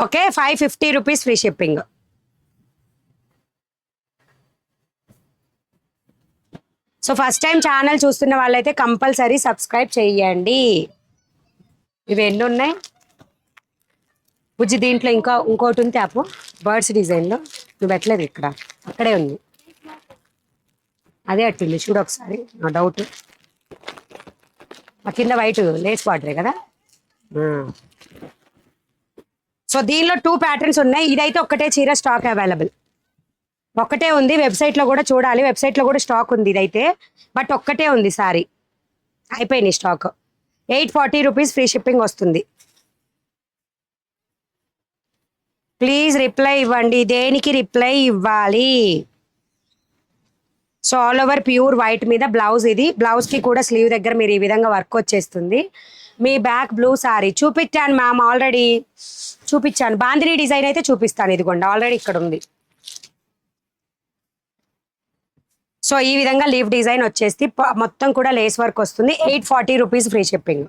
[SPEAKER 1] Okay, 550 rupees free shipping. So first time channel చూస్తున్న వాళ్ళైతే కంపల్సరీ సబ్స్క్రైబ్ చేయండి. ఇవి ఎన్ని ఉన్నాయి బుజ్జి? దీంట్లో ఇంకోటి ఉంది యాప్ బర్డ్స్ డిజైన్లో. నువ్వు పెట్టలేదు ఇక్కడ, అక్కడే ఉంది. అదే అట్టుంది చూడు ఒకసారి, నా డౌట్. ఆ కింద వైట్ లేస్ బార్డరే కదా. సో దీనిలో 2 ప్యాటర్న్స్ ఉన్నాయి. ఇదైతే ఒక్కటే చీర స్టాక్ అవైలబుల్, ఒక్కటే ఉంది. వెబ్సైట్లో కూడా చూడాలి, వెబ్సైట్లో కూడా స్టాక్ ఉంది ఇదైతే, బట్ ఒక్కటే ఉంది సారీ, అయిపోయింది స్టాక్. 840 రూపీస్ ఫ్రీ షిప్పింగ్ వస్తుంది. ప్లీజ్ రిప్లై ఇవ్వండి. దేనికి రిప్లై ఇవ్వాలి? So all over pure white మీద బ్లౌజ్. ఇది బ్లౌజ్కి కూడా స్లీవ్ దగ్గర మీరు ఈ విధంగా వర్క్ వచ్చేస్తుంది. మీ బ్యాక్ బ్లూ సారీ చూపించాను మ్యామ్, ఆల్రెడీ చూపించాను. బాందిని డిజైన్ అయితే చూపిస్తాను, ఇదిగోండి ఆల్రెడీ ఇక్కడ ఉంది. సో ఈ విధంగా లీవ్ డిజైన్ వచ్చేసి మొత్తం కూడా లేస్ వర్క్ వస్తుంది. 840 రూపీస్ ఫ్రీ షిప్పింగ్.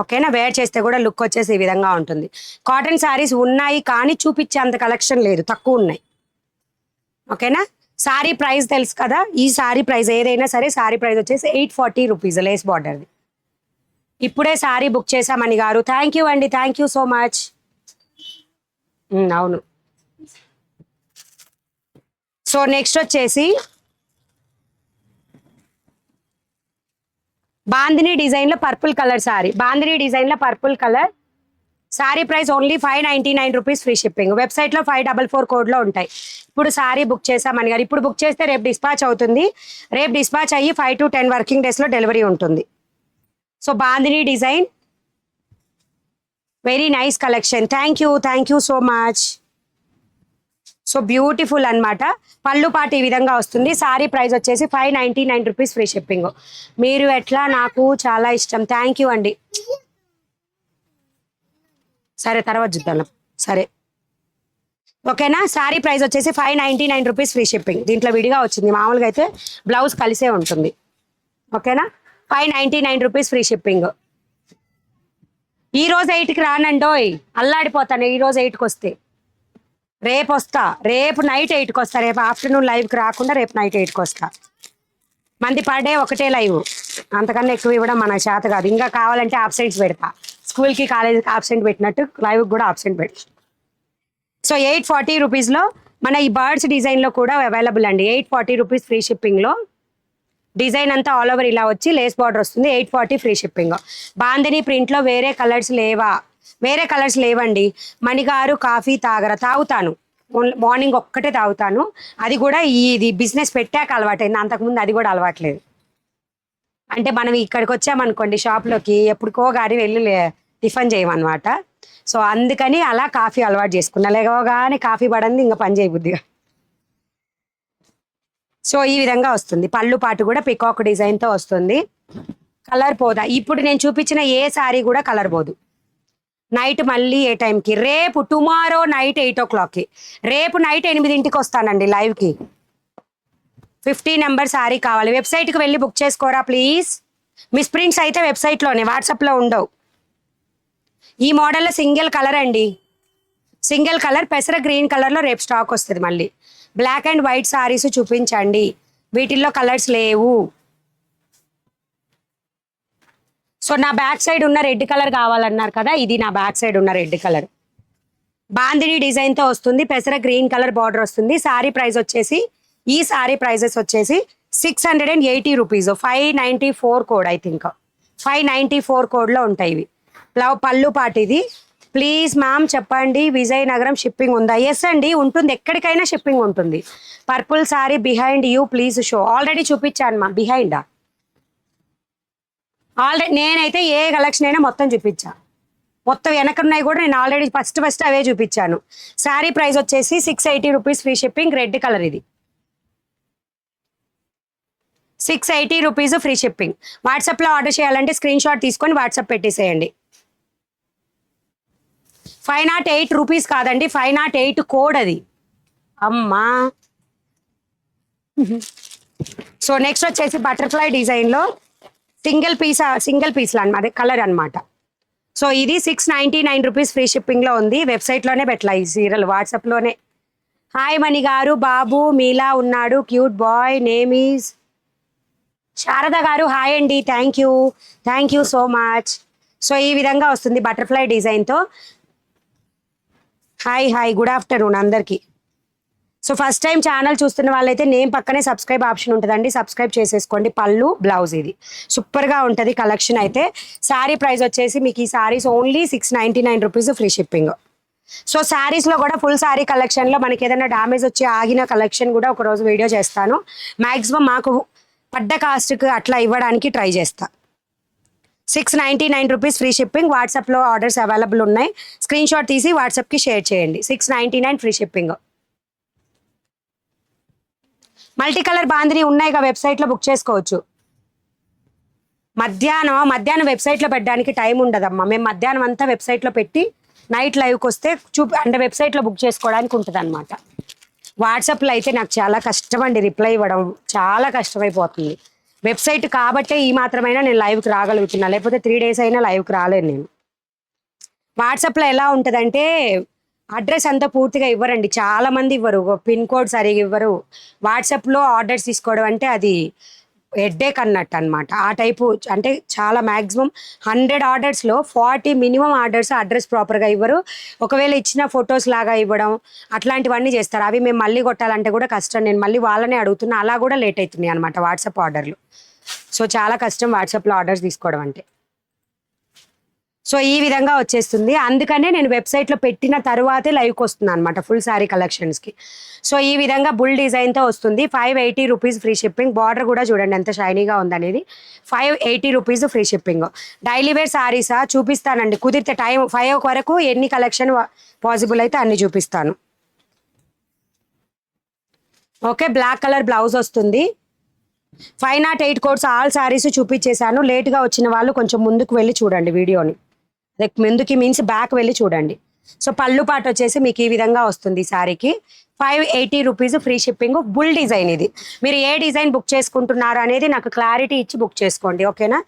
[SPEAKER 1] ఓకేనా? వేర్ చేస్తే కూడా లుక్ వచ్చేసి ఈ విధంగా ఉంటుంది. కాటన్ శారీస్ ఉన్నాయి కానీ చూపించేంత కలెక్షన్ లేదు, తక్కువ ఉన్నాయి. ఓకేనా? శారీ ప్రైస్ తెలుసు కదా, ఈ శారీ ప్రైస్ ఏదైనా సరే శారీ ప్రైస్ వచ్చేసి 840 రూపీస్ లేస్ బార్డర్ది. ఇప్పుడే శారీ బుక్ చేశామని గారు, థ్యాంక్ యూ అండి, థ్యాంక్ యూ సో మచ్. అవును. సో నెక్స్ట్ వచ్చేసి బాందిని డిజైన్లో పర్పుల్ కలర్ శారీ. బాందిని డిజైన్లో purple colour sari price only 599 rupees free shipping. వెబ్సైట్లో 544 కోడ్లో ఉంటాయి. ఇప్పుడు శారీ బుక్ చేసామని గారు, ఇప్పుడు బుక్ చేస్తే రేపు డిస్పాచ్ అవుతుంది. రేపు డిస్పాచ్ అయ్యి 5 to 10 వర్కింగ్ డేస్లో డెలివరీ ఉంటుంది. So bandhani design very nice collection. Thank you so much. So beautiful అన్నమాట. పళ్ళు పాటు ఈ విధంగా వస్తుంది. సారీ ప్రైస్ వచ్చేసి 599 రూపీస్ ఫ్రీ షిప్పింగ్. మీరు ఎట్లా, నాకు చాలా ఇష్టం. థ్యాంక్ యూ అండి. సరే తర్వాత చూద్దాం. సరే ఓకేనా? సారీ ప్రైస్ వచ్చేసి 599 రూపీస్ ఫ్రీ షిప్పింగ్. దీంట్లో విడిగా వచ్చింది, మామూలుగా అయితే బ్లౌజ్ కలిసే ఉంటుంది. ఓకేనా? 599 రూపీస్ ఫ్రీ షిప్పింగ్. ఈ రోజు 8కి రానండోయ్, అల్లాడిపోతాను. ఈ రోజు 8కి వస్తే రేపు వస్తా, రేపు నైట్ 8కి వస్తా. రేపు ఆఫ్టర్నూన్ లైవ్కి రాకుండా రేపు నైట్ 8కి వస్తా. మంది పర్ డే ఒకటే లైవ్, అంతకన్నా ఎక్కువ ఇవ్వడం మన చేత కాదు. ఇంకా కావాలంటే ఆబ్సెంట్స్ పెడతా, స్కూల్కి కాలేజీకి ఆబ్సెంట్ పెట్టినట్టు లైవ్కి కూడా ఆబ్సెంట్ పెడతా. సో 840 రూపీస్లో మన ఈ బర్డ్స్ డిజైన్లో కూడా అవైలబుల్ అండి. 840 రూపీస్ ఫ్రీ షిప్పింగ్లో. డిజైన్ అంతా ఆల్ ఓవర్ ఇలా వచ్చి లేస్ బార్డర్ వస్తుంది. 840 ఫ్రీ షిప్పింగ్. బాందిని ప్రింట్లో వేరే కలర్స్ లేవా? వేరే కలర్స్ లేవండి. మణిగారు కాఫీ తాగుతాను, మార్నింగ్ ఒక్కటే తాగుతాను. అది కూడా ఇది బిజినెస్ పెట్టాక అలవాటైంది, అంతకుముందు అది కూడా అలవాట్లేదు. అంటే మనం ఇక్కడికి వచ్చామనుకోండి షాప్లోకి, ఎప్పుడుకో గారి వెళ్ళి టిఫిన్ చేయమన్నమాట. సో అందుకని అలా కాఫీ అలవాటు చేసుకున్నా. లేవగానే కాఫీ పడంది, ఇంకా పని చేయబుద్దిగా. సో ఈ విధంగా వస్తుంది. పళ్ళు పాటు కూడా పికాక్ డిజైన్తో వస్తుంది. కలర్ పోదా, ఇప్పుడు నేను చూపించిన ఏ శారీ కూడా కలర్ పోదు. నైట్ మళ్ళీ ఏ టైంకి? రేపు టుమారో నైట్ 8 o'clockకి. రేపు నైట్ 8ంటికి వస్తానండి లైవ్కి. 50 నెంబర్ శారీ కావాలి. వెబ్సైట్కి వెళ్ళి బుక్ చేసుకోరా ప్లీజ్. మిస్ ప్రింట్స్ అయితే వెబ్సైట్లోనే, వాట్సాప్లో ఉండవు. ఈ మోడల్లో సింగిల్ కలర్ అండి, సింగిల్ కలర్ పెసర గ్రీన్ కలర్లో రేపు స్టాక్ వస్తుంది. మళ్ళీ బ్లాక్ అండ్ వైట్ శారీస్ చూపించండి, వీటిల్లో కలర్స్ లేవు. సో నా బ్యాక్ సైడ్ ఉన్న రెడ్ కలర్ కావాలన్నారు కదా, ఇది నా బ్యాక్ సైడ్ ఉన్న రెడ్ కలర్. బాందిని డిజైన్తో వస్తుంది, పెసర గ్రీన్ కలర్ బార్డర్ వస్తుంది. శారీ ప్రైస్ వచ్చేసి, ఈ శారీ ప్రైజెస్ వచ్చేసి 680 రూపీస్. 594 కోడ్, ఐ థింక్ 594 కోడ్లో ఉంటాయి ఇవి. పళ్ళు పాటు ఇది. ప్లీజ్ మ్యామ్ చెప్పండి, విజయనగరం షిప్పింగ్ ఉందా? ఎస్ అండి ఉంటుంది, ఎక్కడికైనా షిప్పింగ్ ఉంటుంది. Purple sari behind you please show. Already చూపించాను మా బిహైండా. ఆల్రెడీ నేనైతే ఏ కలెక్షన్ అయినా మొత్తం చూపించా, మొత్తం వెనకున్నాయి కూడా నేను ఆల్రెడీ ఫస్ట్ అవే చూపించాను. శారీ ప్రైస్ వచ్చేసి 680 rupees free shipping. Red colour ఇది. 680 రూపీస్ ఫ్రీ షిప్పింగ్. వాట్సాప్లో ఆర్డర్ చేయాలంటే స్క్రీన్ షాట్ తీసుకొని వాట్సాప్ పెట్టేసేయండి. 508 రూపీస్ కాదండి, 508 కోడ్ అది. అమ్మా. సో నెక్స్ట్ వచ్చేసి బటర్ఫ్లై డిజైన్లో సింగిల్ పీస్లో అన్నమాట, కలర్ అనమాట. సో ఇది 699 రూపీస్ ఫ్రీ షిప్పింగ్లో ఉంది. వెబ్సైట్లోనే పెట్టాలి ఈ సీరియల్, వాట్సాప్లోనే హాయ్ మణి గారు, బాబు మీలా ఉన్నాడు, cute boy, name is Sharada గారు. హాయ్ అండి, thank you so much. So ఈ విధంగా వస్తుంది బటర్ఫ్లై డిజైన్తో. హాయ్ గుడ్ ఆఫ్టర్నూన్ అందరికీ. సో ఫస్ట్ టైం ఛానల్ చూస్తున్న వాళ్ళైతే నేమ్ పక్కనే సబ్స్క్రైబ్ ఆప్షన్ ఉంటుందండి, సబ్స్క్రైబ్ చేసేసుకోండి. పళ్ళు బ్లౌజ్ ఇది సూపర్గా ఉంటుంది కలెక్షన్ అయితే. శారీ ప్రైస్ వచ్చేసి మీకు ఈ saris only 699 rupees free shipping. So శారీస్లో కూడా ఫుల్ శారీ కలెక్షన్లో మనకి ఏదైనా డ్యామేజ్ వచ్చి ఆగిన కలెక్షన్ కూడా ఒకరోజు వీడియో చేస్తాను. మ్యాక్సిమం మాకు పడ్డ కాస్ట్కి అట్లా ఇవ్వడానికి ట్రై చేస్తా. 699 రూపీస్ ఫ్రీ షిప్పింగ్. వాట్సాప్లో ఆర్డర్స్ అవైలబుల్ ఉన్నాయి, స్క్రీన్ షాట్ తీసి వాట్సాప్కి షేర్ చేయండి. 699 free shipping. Multi colour bandhani ఉన్నాయిగా, వెబ్సైట్లో బుక్ చేసుకోవచ్చు. మధ్యాహ్నం వెబ్సైట్లో పెట్టడానికి టైం ఉండదమ్మా. మేము మధ్యాహ్నం అంతా వెబ్సైట్లో పెట్టి నైట్ లైవ్కి వస్తే అంటే వెబ్సైట్లో బుక్ చేసుకోవడానికి ఉంటుంది అనమాట. వాట్సాప్లో అయితే నాకు చాలా కష్టం అండి, రిప్లై ఇవ్వడం చాలా కష్టమైపోతుంది. వెబ్సైట్ కాబట్టే ఈ మాత్రమైనా నేను లైవ్కి రాగలుగుతున్నా, లేకపోతే 3 days అయినా లైవ్కి రాలేను నేను. వాట్సాప్లో ఎలా ఉంటుందంటే అడ్రస్ అంతా పూర్తిగా ఇవ్వరండి, చాలా మంది ఇవ్వరు, పిన్ కోడ్ సరిగా ఇవ్వరు. వాట్సాప్లో ఆర్డర్స్ తీసుకోవడం అంటే అది హెడ్ఏక్ అన్నట్టు అనమాట. ఆ టైపు అంటే చాలా మ్యాక్సిమం 100 ఆర్డర్స్లో 40 మినిమం ఆర్డర్స్ అడ్రస్ ప్రాపర్గా ఇవ్వరు. ఒకవేళ ఇచ్చిన ఫొటోస్ లాగా ఇవ్వడం అట్లాంటివన్నీ చేస్తారు. అవి మేము మళ్ళీ కొట్టాలంటే కూడా కష్టం, నేను మళ్ళీ వాళ్ళనే అడుగుతున్నా, అలా కూడా లేట్ అవుతున్నాయి అనమాట వాట్సాప్ ఆర్డర్లు. సో చాలా కష్టం వాట్సాప్లో ఆర్డర్స్ తీసుకోవడం అంటే. సో ఈ విధంగా వచ్చేస్తుంది, అందుకనే నేను వెబ్సైట్లో పెట్టిన తర్వాతే లైవ్కి వస్తున్నాను అనమాట ఫుల్ శారీ కలెక్షన్స్కి. సో ఈ విధంగా బుల్ డిజైన్తో వస్తుంది. 580 రూపీస్ ఫ్రీ షిప్పింగ్. బార్డర్ కూడా చూడండి ఎంత షైనీగా ఉందనేది. 580 rupees free shipping. Daily wear శారీసా చూపిస్తానండి, కుదిరితే టైం 5 వరకు ఎన్ని కలెక్షన్ పాసిబుల్ అయితే అన్ని చూపిస్తాను. ఓకే, బ్లాక్ కలర్ బ్లౌజ్ వస్తుంది. 508 కోడ్స్ ఆల్ శారీస్ చూపించేశాను. లేట్గా వచ్చిన వాళ్ళు కొంచెం ముందుకు వెళ్ళి చూడండి వీడియోని, ముందుకి మీన్స్ బ్యాక్ వెళ్ళి చూడండి. సో పళ్ళు పాట వచ్చేసి మీకు ఈ విధంగా వస్తుంది శారీకి. 580 rupees free shipping. Bull design ఇది. మీరు ఏ డిజైన్ బుక్ చేసుకుంటున్నారు అనేది నాకు క్లారిటీ ఇచ్చి బుక్ చేసుకోండి, ఓకేనా?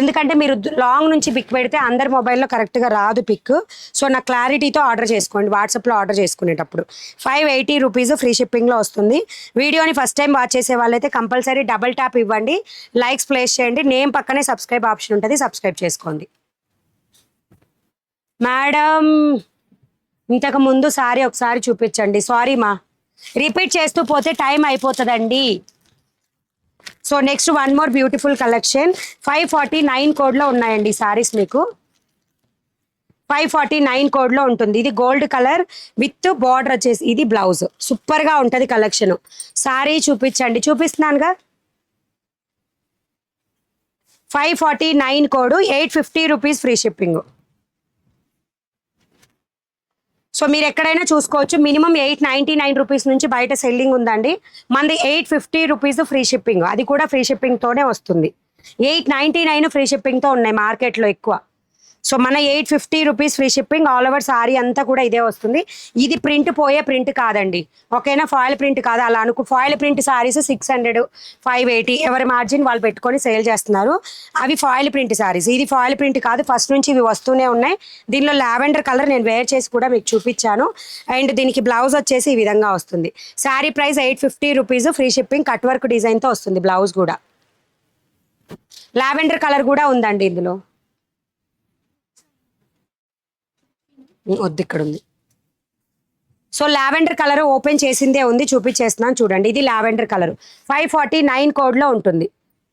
[SPEAKER 1] ఎందుకంటే మీరు లాంగ్ నుంచి పిక్ పెడితే అందరి మొబైల్లో కరెక్ట్గా రాదు పిక్. సో నాకు క్లారిటీతో ఆర్డర్ చేసుకోండి వాట్సాప్లో ఆర్డర్ చేసుకునేటప్పుడు. 580 రూపీస్ ఫ్రీ షిప్పింగ్లో వస్తుంది. వీడియోని ఫస్ట్ టైం వాచ్ చేసే వాళ్ళైతే కంపల్సరీ డబల్ ట్యాప్ ఇవ్వండి, లైక్స్ ప్లేస్ చేయండి, నేమ్ పక్కనే సబ్స్క్రైబ్ ఆప్షన్ ఉంటుంది, సబ్స్క్రైబ్ చేసుకోండి. మేడం ఇంతకు ముందు సారీ ఒకసారి చూపించండి. సారీ మా, రిపీట్ చేస్తూ పోతే టైం అయిపోతుందండి. So next one more beautiful collection. 549 కోడ్లో ఉన్నాయండి సారీస్ మీకు. 549 కోడ్లో ఉంటుంది. ఇది గోల్డ్ కలర్ విత్ బార్డర్ వచ్చేసి ఇది బ్లౌజ్. సూపర్గా ఉంటుంది కలెక్షన్. సారీ చూపించండి, చూపిస్తున్నానుగా. 549 code, 850 rupees free shipping. So మీరు ఎక్కడైనా చూసుకోవచ్చు. మినిమం 899 రూపీస్ నుంచి బయట సెల్లింగ్ ఉందండి. మనది 850 రూపీస్ ఫ్రీ షిప్పింగ్, అది కూడా ఫ్రీ షిప్పింగ్తోనే వస్తుంది. 899 ఫ్రీ షిప్పింగ్తో ఉన్నాయి మార్కెట్లో ఎక్కువ. సో మన 850 rupees free shipping. All over sorry అంతా కూడా ఇదే వస్తుంది. ఇది ప్రింట్ పోయే ప్రింట్ కాదండి, ఓకేనా? ఫాయిల్ ప్రింట్ కాదు. అలా అనుకో, ఫాయిల్ ప్రింట్ సారీస్ 600, 580 ఎవరి మార్జిన్ వాళ్ళు పెట్టుకొని సేల్ చేస్తున్నారు. అవి ఫాయిల్ ప్రింట్ సారీస్. ఇది ఫాయిల్ ప్రింట్ కాదు, ఫస్ట్ నుంచి ఇవి వస్తూనే ఉన్నాయి. దీనిలో లావెండర్ కలర్ నేను వేర్ చేసి కూడా మీకు చూపించాను. అండ్ దీనికి బ్లౌజ్ వచ్చేసి ఈ విధంగా వస్తుంది. Sari price 850 rupees free shipping. Cut work డిజైన్తో వస్తుంది బ్లౌజ్ కూడా. లావెండర్ కలర్ కూడా ఉందండి ఇందులో. వద్దు, ఇక్కడ ఉంది. సో లావెండర్ కలర్ ఓపెన్ చేసిందే ఉంది, చూపించేస్తున్నాను చూడండి. ఇది లావెండర్ కలర్. 549 కోడ్లో ఉంటుంది.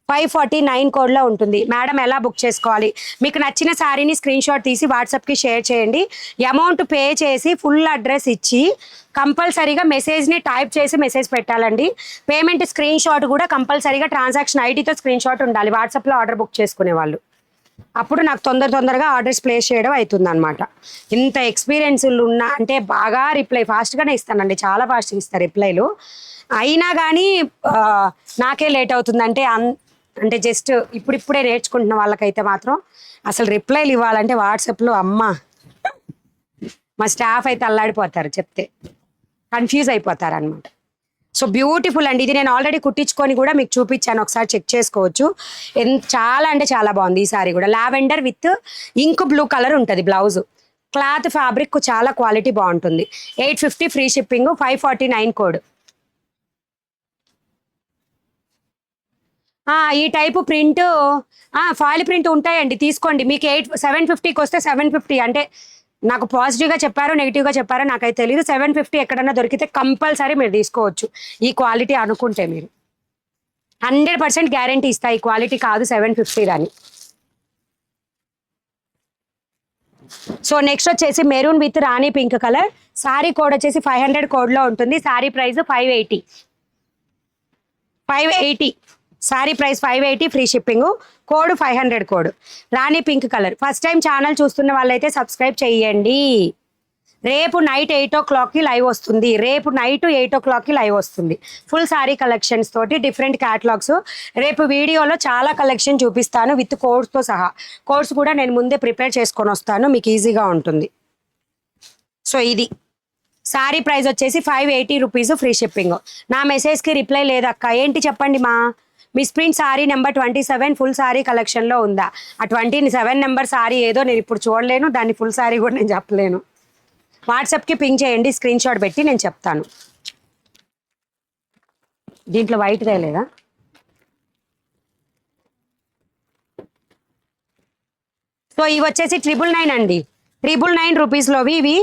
[SPEAKER 1] 549 కోడ్లో ఉంటుంది. మేడం ఎలా బుక్ చేసుకోవాలి? మీకు నచ్చిన శారీని స్క్రీన్ షాట్ తీసి వాట్సాప్కి షేర్ చేయండి. అమౌంట్ పే చేసి ఫుల్ అడ్రస్ ఇచ్చి కంపల్సరీగా మెసేజ్ని టైప్ చేసి మెసేజ్ పెట్టాలండి. పేమెంట్ స్క్రీన్ షాట్ కూడా కంపల్సరీగా ట్రాన్సాక్షన్ ఐడితో స్క్రీన్ షాట్ ఉండాలి వాట్సాప్లో ఆర్డర్ బుక్ చేసుకునే వాళ్ళు. అప్పుడు నాకు తొందరగా ఆర్డర్స్ ప్లేస్ చేయడం అవుతుంది అనమాట. ఇంత ఎక్స్పీరియన్స్లు ఉన్న అంటే బాగా రిప్లై ఫాస్ట్గానే ఇస్తానండి, చాలా ఫాస్ట్గా ఇస్తారు రిప్లైలు. అయినా కానీ నాకే లేట్ అవుతుందంటే అంటే జస్ట్ ఇప్పుడిప్పుడే నేర్చుకుంటున్న వాళ్ళకైతే మాత్రం అసలు రిప్లైలు ఇవ్వాలంటే వాట్సాప్లో అమ్మ మా స్టాఫ్ అయితే అల్లాడిపోతారు, చెప్తే కన్ఫ్యూజ్ అయిపోతారు అనమాట. సో బ్యూటిఫుల్ అండి. ఇది నేను ఆల్రెడీ కుట్టించుకొని కూడా మీకు చూపించాను, ఒకసారి చెక్ చేసుకోవచ్చు. చాలా అంటే చాలా బాగుంది ఈ సారీ కూడా. Lavender with ink blue colour ఉంటుంది బ్లౌజ్. క్లాత్ ఫ్యాబ్రిక్ చాలా క్వాలిటీ బాగుంటుంది. 850 ఫ్రీ షిప్పింగ్, 549 కోడ్. ఈ టైపు ప్రింట్ ఫాయిల్ ప్రింట్ ఉంటాయండి, తీసుకోండి. మీకు 750కి వస్తే 750, అంటే నాకు పాజిటివ్గా చెప్పారో నెగిటివ్గా చెప్పారో నాకైతే తెలియదు. 750 ఎక్కడన్నా దొరికితే కంపల్సరీ మీరు తీసుకోవచ్చు ఈ క్వాలిటీ అనుకుంటే. మీరు 100% గ్యారంటీ ఇస్తా, ఈ క్వాలిటీ కాదు 750 అని. సో నెక్స్ట్ వచ్చేసి maroon with rani pink colour. Sari code వచ్చేసి 500 కోడ్లో ఉంటుంది. Sari price 580. Sari price 580, free shipping. Code 500 code. Rani pink colour. First time channel చూస్తున్న వాళ్ళైతే సబ్స్క్రైబ్ చేయండి. రేపు నైట్ 8 o'clockకి లైవ్ వస్తుంది. రేపు నైట్ 8 o'clockకి లైవ్ వస్తుంది. ఫుల్ సారీ కలెక్షన్స్ తోటి డిఫరెంట్ క్యాటలాగ్స్. రేపు వీడియోలో చాలా కలెక్షన్ చూపిస్తాను విత్ కోడ్స్తో సహా. కోడ్స్ కూడా నేను ముందే ప్రిపేర్ చేసుకొని వస్తాను, మీకు ఈజీగా ఉంటుంది. సో ఇది సారీ ప్రైస్ వచ్చేసి 580 రూపీస్, ఫ్రీ షిప్పింగ్. నా మెసేజ్కి రిప్లై లేదక్క, ఏంటి చెప్పండి మా. Miss print sorry number 27 full sari కలెక్షన్లో ఉందా? ఆ 27 నెంబర్ సారీ ఏదో నేను ఇప్పుడు చూడలేను, దాన్ని ఫుల్ సారీ కూడా నేను చెప్పలేను. వాట్సాప్కి పింక్ చేయండి, స్క్రీన్ షాట్ పెట్టి నేను చెప్తాను. దీంట్లో వైట్ తేలేదా? సో ఇవి వచ్చేసి 999 అండి. 999 రూపీస్లోవి ఇవి.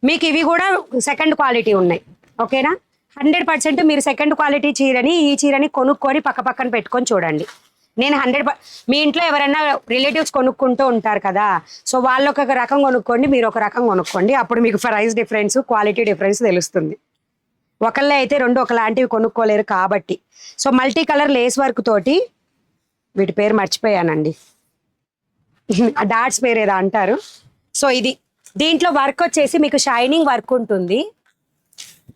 [SPEAKER 1] మీకు ఇవి కూడా సెకండ్ క్వాలిటీ ఉన్నాయి, ఓకేనా? 100% మీరు సెకండ్ క్వాలిటీ చీరని, ఈ చీరని కొనుక్కొని పక్కన పెట్టుకొని చూడండి. నేను 100, మీ ఇంట్లో ఎవరైనా రిలేటివ్స్ కొనుక్కుంటూ ఉంటారు కదా, సో వాళ్ళు ఒక రకం కొనుక్కోండి, మీరు ఒక రకం కొనుక్కోండి. అప్పుడు మీకు ప్రైస్ డిఫరెన్స్, క్వాలిటీ డిఫరెన్స్ తెలుస్తుంది. ఒకళ్ళే అయితే రెండు ఒకలాంటివి కొనుక్కోలేరు కాబట్టి. So multi colour lace work తోటి, వీటి పేరు మర్చిపోయానండి, డాట్స్ పేరు ఏదో అంటారు. సో ఇది దీంట్లో వర్క్ వచ్చేసి మీకు షైనింగ్ వర్క్ ఉంటుంది.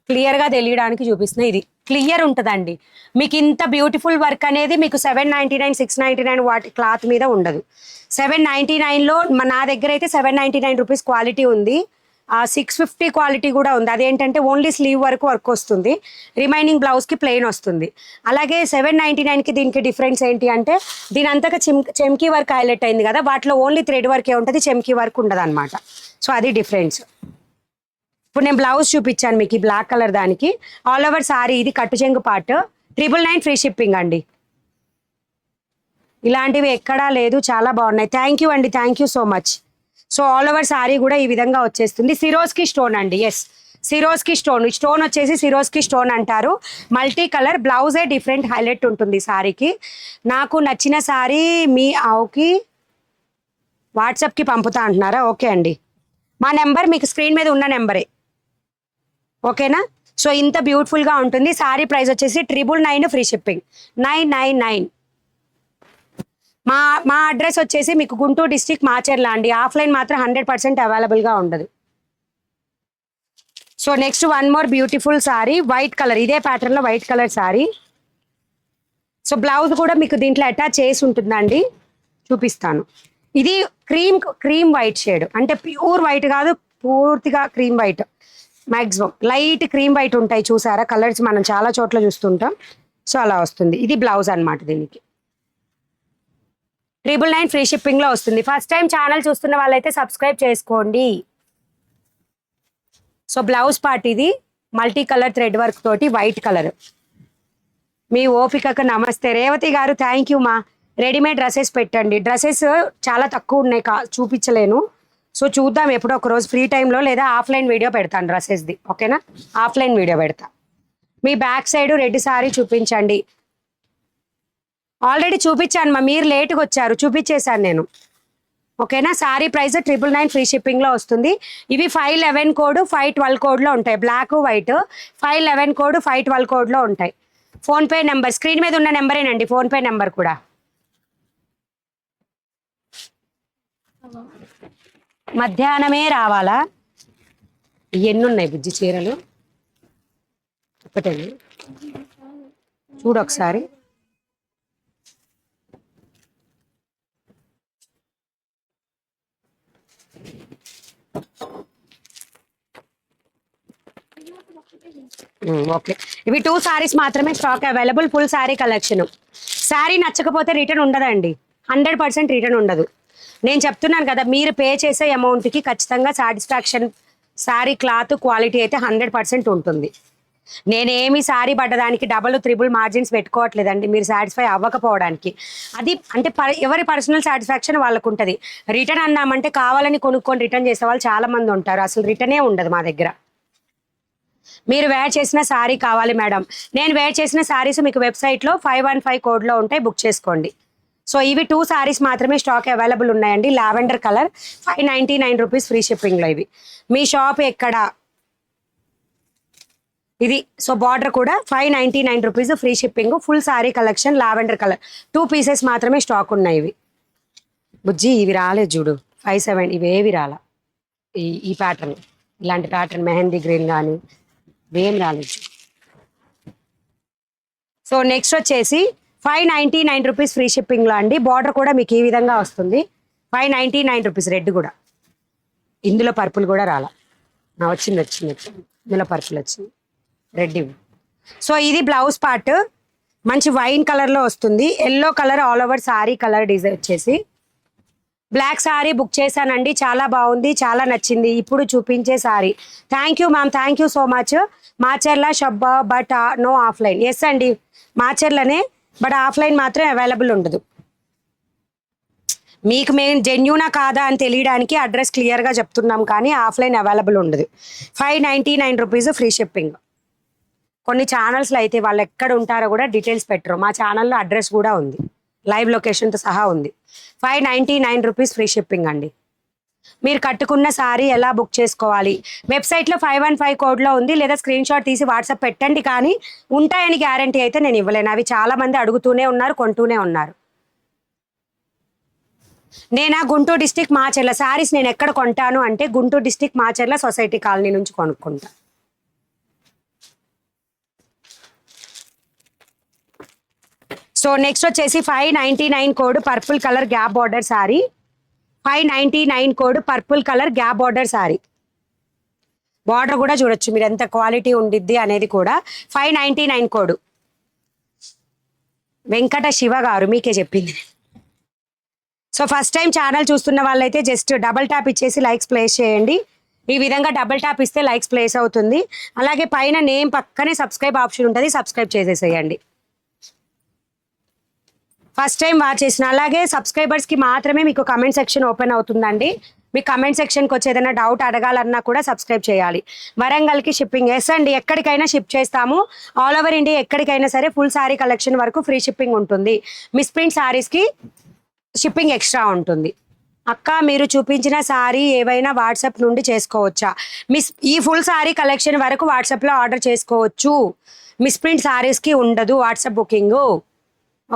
[SPEAKER 1] క్లియర్గా తెలియడానికి చూపిస్తున్నా, ఇది క్లియర్ ఉంటుందండి. మీకు ఇంత బ్యూటిఫుల్ వర్క్ అనేది మీకు 799, 699 వాటి క్లాత్ మీద ఉండదు. 799లో నా దగ్గర అయితే 799 రూపీస్ క్వాలిటీ ఉంది. 650 క్వాలిటీ కూడా ఉంది. అదేంటంటే ఓన్లీ స్లీవ్ వరకు వర్క్ వస్తుంది, రిమైనింగ్ బ్లౌజ్కి ప్లెయిన్ వస్తుంది. అలాగే 799కి దీనికి డిఫరెన్స్ ఏంటి అంటే, దీని అంతగా చెమ్కీ వర్క్ హైలైట్ అయింది కదా, వాటిలో ఓన్లీ థ్రెడ్ వర్కే ఉంటుంది, చెమ్కీ వర్క్ ఉండదు అనమాట. సో అది డిఫరెన్స్. ఇప్పుడు నేను బ్లౌజ్ చూపించాను మీకు, ఈ బ్లాక్ కలర్ దానికి ఆల్ ఓవర్ సారీ. ఇది కట్టు చెంగు పార్ట్. 999 ఫ్రీ షిప్పింగ్ అండి. ఇలాంటివి ఎక్కడా లేదు, చాలా బాగున్నాయి. థ్యాంక్ యూ అండి, thank you so much. So all over sorry కూడా ఈ విధంగా వచ్చేస్తుంది. సిరోస్కి స్టోన్ అండి, ఎస్ సిరోస్కి స్టోన్. స్టోన్ వచ్చేసి సిరోస్కి స్టోన్ అంటారు. మల్టీ కలర్, బ్లౌజే డిఫరెంట్ హైలైట్ ఉంటుంది సారీకి. నాకు నచ్చిన సారీ మీ ఆవుకి వాట్సాప్కి పంపుతా అంటున్నారా? ఓకే అండి, మా నెంబర్ మీకు స్క్రీన్ మీద ఉన్న నెంబరే, ఓకేనా? సో ఇంత బ్యూటిఫుల్గా ఉంటుంది. సారీ ప్రైస్ వచ్చేసి 999 ఫ్రీ షిప్పింగ్, 999. మా అడ్రస్ వచ్చేసి మీకు గుంటూరు డిస్ట్రిక్ట్ మాచర్ల అండి. ఆఫ్లైన్ మాత్రం 100% అవైలబుల్గా ఉండదు. So next one more beautiful sorry, white colour. ఇదే ప్యాటర్న్లో white colour sorry. So blouse కూడా మీకు దీంట్లో అటాచ్ చేసి ఉంటుందండి, చూపిస్తాను. ఇది క్రీమ్ వైట్ షేడ్, అంటే ప్యూర్ వైట్ కాదు, పూర్తిగా cream white. Maximum light cream white ఉంటాయి చూసారా, కలర్స్ మనం చాలా చోట్ల చూస్తుంటాం. సో అలా వస్తుంది. ఇది బ్లౌజ్ అనమాట. దీనికి 999 ఫ్రీ షిప్పింగ్లో వస్తుంది. ఫస్ట్ టైం ఛానల్ చూస్తున్న వాళ్ళైతే సబ్స్క్రైబ్ చేసుకోండి. సో బ్లౌజ్ పార్ట్ ఇది మల్టీ కలర్ థ్రెడ్ వర్క్ తోటి వైట్ కలర్. మీ ఓపికకు నమస్తే. రేవతి గారు థ్యాంక్ యూ మా. రెడీమేడ్ డ్రెస్సెస్ పెట్టండి. డ్రెస్సెస్ చాలా తక్కువ ఉన్నాయి, చూపించలేను. సో చూద్దాం ఎప్పుడో ఒక రోజు ఫ్రీ టైంలో, లేదా ఆఫ్లైన్ వీడియో పెడతాను డ్రెస్సెస్ది, ఓకేనా? ఆఫ్లైన్ వీడియో పెడతా. మీ బ్యాక్ సైడ్ రెడ్ సారీ చూపించండి. ఆల్రెడీ చూపించాను మా, మీరు లేట్గా వచ్చారు, చూపించేశాను నేను, ఓకేనా? సారీ ప్రైస్ 999 ఫ్రీ షిప్పింగ్లో వస్తుంది. ఇవి 511 కోడ్ 512 కోడ్లో ఉంటాయి. బ్లాక్ వైట్ 511 కోడ్ 512 కోడ్లో ఉంటాయి. ఫోన్పే నెంబర్ స్క్రీన్ మీద ఉన్న నెంబరేనండి, ఫోన్పే నెంబర్ కూడా. మధ్యాహ్నమే రావాలా? ఎన్ని ఉన్నాయి బుజ్జి చీరలు? ఒకటే చూడు ఒకసారి. ఓకే, ఇవి 2 సారీస్ మాత్రమే stock available. Full sari collection. Sorry నచ్చకపోతే రిటర్న్ ఉండదండి, 100% రిటర్న్ ఉండదు. నేను చెప్తున్నాను కదా, మీరు పే చేసే అమౌంట్కి ఖచ్చితంగా సాటిస్ఫాక్షన్ శారీ క్లాత్ క్వాలిటీ అయితే 100% ఉంటుంది. నేనేమి శారీ పడ్డదానికి డబుల్ త్రిబుల్ మార్జిన్స్ పెట్టుకోవట్లేదండి మీరు సాటిస్ఫై అవ్వకపోవడానికి. అది అంటే ఎవరి పర్సనల్ సాటిస్ఫాక్షన్ వాళ్ళకు ఉంటుంది. రిటర్న్ అన్నామంటే కావాలని కొనుక్కొని రిటర్న్ చేసే వాళ్ళు చాలా మంది ఉంటారు. అసలు రిటర్నే ఉండదు మా దగ్గర. మీరు వేర్ చేసిన శారీ కావాలి మేడం, నేను వేర్ చేసిన శారీస్ మీకు వెబ్సైట్లో 515 కోడ్లో ఉంటాయి, బుక్ చేసుకోండి. సో ఇవి 2 శారీస్ మాత్రమే స్టాక్ అవైలబుల్ ఉన్నాయండి. లావెండర్ కలర్ 599 రూపీస్ ఫ్రీ షిప్పింగ్లో. ఇవి మీ షాప్ ఎక్కడ? ఇది సో బార్డర్ కూడా 599 rupees free shipping. Full sari collection lavender colour 2 pieces మాత్రమే స్టాక్ ఉన్నాయి. ఇవి బుజ్జి ఇవి రాలేదు చూడు 57, ఇవేవి రాలా. ఈ ప్యాటర్న్, ఇలాంటి ప్యాటర్న్ మెహందీ గ్రీన్ కానీ ఇవేం రాలేదు. సో నెక్స్ట్ వచ్చేసి 599 రూపీస్ ఫ్రీ షిప్పింగ్లో అండి. బార్డర్ కూడా మీకు ఈ విధంగా వస్తుంది. 599 రూపీస్. రెడ్ కూడా, ఇందులో పర్పుల్ కూడా రాలా. వచ్చింది ఇందులో పర్పుల్ వచ్చింది, రెడ్ ఇవి. సో ఇది బ్లౌజ్ పార్ట్ మంచి వైన్ కలర్లో వస్తుంది. Yellow colour all over sari colour design వచ్చేసి. బ్లాక్ శారీ బుక్ చేశానండి, చాలా బాగుంది, చాలా నచ్చింది. ఇప్పుడు చూపించే sari. Thank you ma'am, thank you so much. Macherla షబ్బ బట్ నో ఆఫ్లైన్. ఎస్ అండి, మాచర్లనే, బట్ ఆఫ్లైన్ మాత్రం అవైలబుల్ ఉండదు. మీకు మేము జెన్యూనా కాదా అని తెలియడానికి అడ్రస్ క్లియర్గా చెప్తున్నాం, కానీ ఆఫ్లైన్ అవైలబుల్ ఉండదు. 599 రూపీస్ ఫ్రీ షిప్పింగ్. కొన్ని ఛానల్స్లో అయితే వాళ్ళు ఎక్కడ ఉంటారో కూడా డీటెయిల్స్ పెట్టరు. మా ఛానల్లో అడ్రస్ కూడా ఉంది, లైవ్ లొకేషన్తో సహా ఉంది. 599 రూపీస్ ఫ్రీ షిప్పింగ్ అండి. మీరు కట్టుకున్న శారీ ఎలా బుక్ చేసుకోవాలి? వెబ్సైట్లో 515 కోడ్లో ఉంది, లేదా స్క్రీన్ షాట్ తీసి వాట్సాప్ పెట్టండి. కానీ ఉంటాయని గ్యారంటీ అయితే నేను ఇవ్వలేను. అవి చాలా మంది అడుగుతూనే ఉన్నారు, కొంటూనే ఉన్నారు. నేనా గుంటూరు డిస్టిక్ మాచర్ల శారీస్ నేను ఎక్కడ కొంటాను అంటే Guntur district Macherla society colony నుంచి కొనుక్కుంటా. సో నెక్స్ట్ వచ్చేసి 599 code purple colour gap border sari. 599 code purple colour gap border sari. Border కూడా చూడొచ్చు మీరు ఎంత క్వాలిటీ ఉండిద్ది అనేది కూడా. 599 కోడ్. వెంకట శివ గారు మీకే చెప్పింది. సో ఫస్ట్ టైం ఛానల్ చూస్తున్న వాళ్ళైతే జస్ట్ డబల్ ట్యాప్ ఇచ్చేసి లైక్స్ ప్లేస్ చేయండి. ఈ విధంగా డబల్ ట్యాప్ ఇస్తే లైక్స్ ప్లేస్ అవుతుంది. అలాగే పైన నేమ్ పక్కనే సబ్స్క్రైబ్ ఆప్షన్ ఉంటుంది, సబ్స్క్రైబ్ చేసేసేయండి. ఫస్ట్ టైం వాచ్ చేసిన అలాగే సబ్స్క్రైబర్స్కి మాత్రమే మీకు కమెంట్ సెక్షన్ ఓపెన్ అవుతుందండి. మీ కమెంట్ సెక్షన్కి వచ్చి ఏదైనా డౌట్ అడగాలన్నా కూడా సబ్స్క్రైబ్ చేయాలి. వరంగల్కి షిప్పింగ్. ఎస్ అండి, ఎక్కడికైనా షిప్ చేస్తాము. ఆల్ ఓవర్ ఇండియా ఎక్కడికైనా సరే ఫుల్ శారీ కలెక్షన్ వరకు ఫ్రీ షిప్పింగ్ ఉంటుంది. మిస్ ప్రింట్ శారీస్కి షిప్పింగ్ ఎక్స్ట్రా ఉంటుంది. అక్క మీరు చూపించిన శారీ ఏవైనా వాట్సాప్ నుండి చేసుకోవచ్చా? ఈ ఫుల్ శారీ కలెక్షన్ వరకు వాట్సాప్లో ఆర్డర్ చేసుకోవచ్చు. మిస్ ప్రింట్ శారీస్కి ఉండదు WhatsApp booking.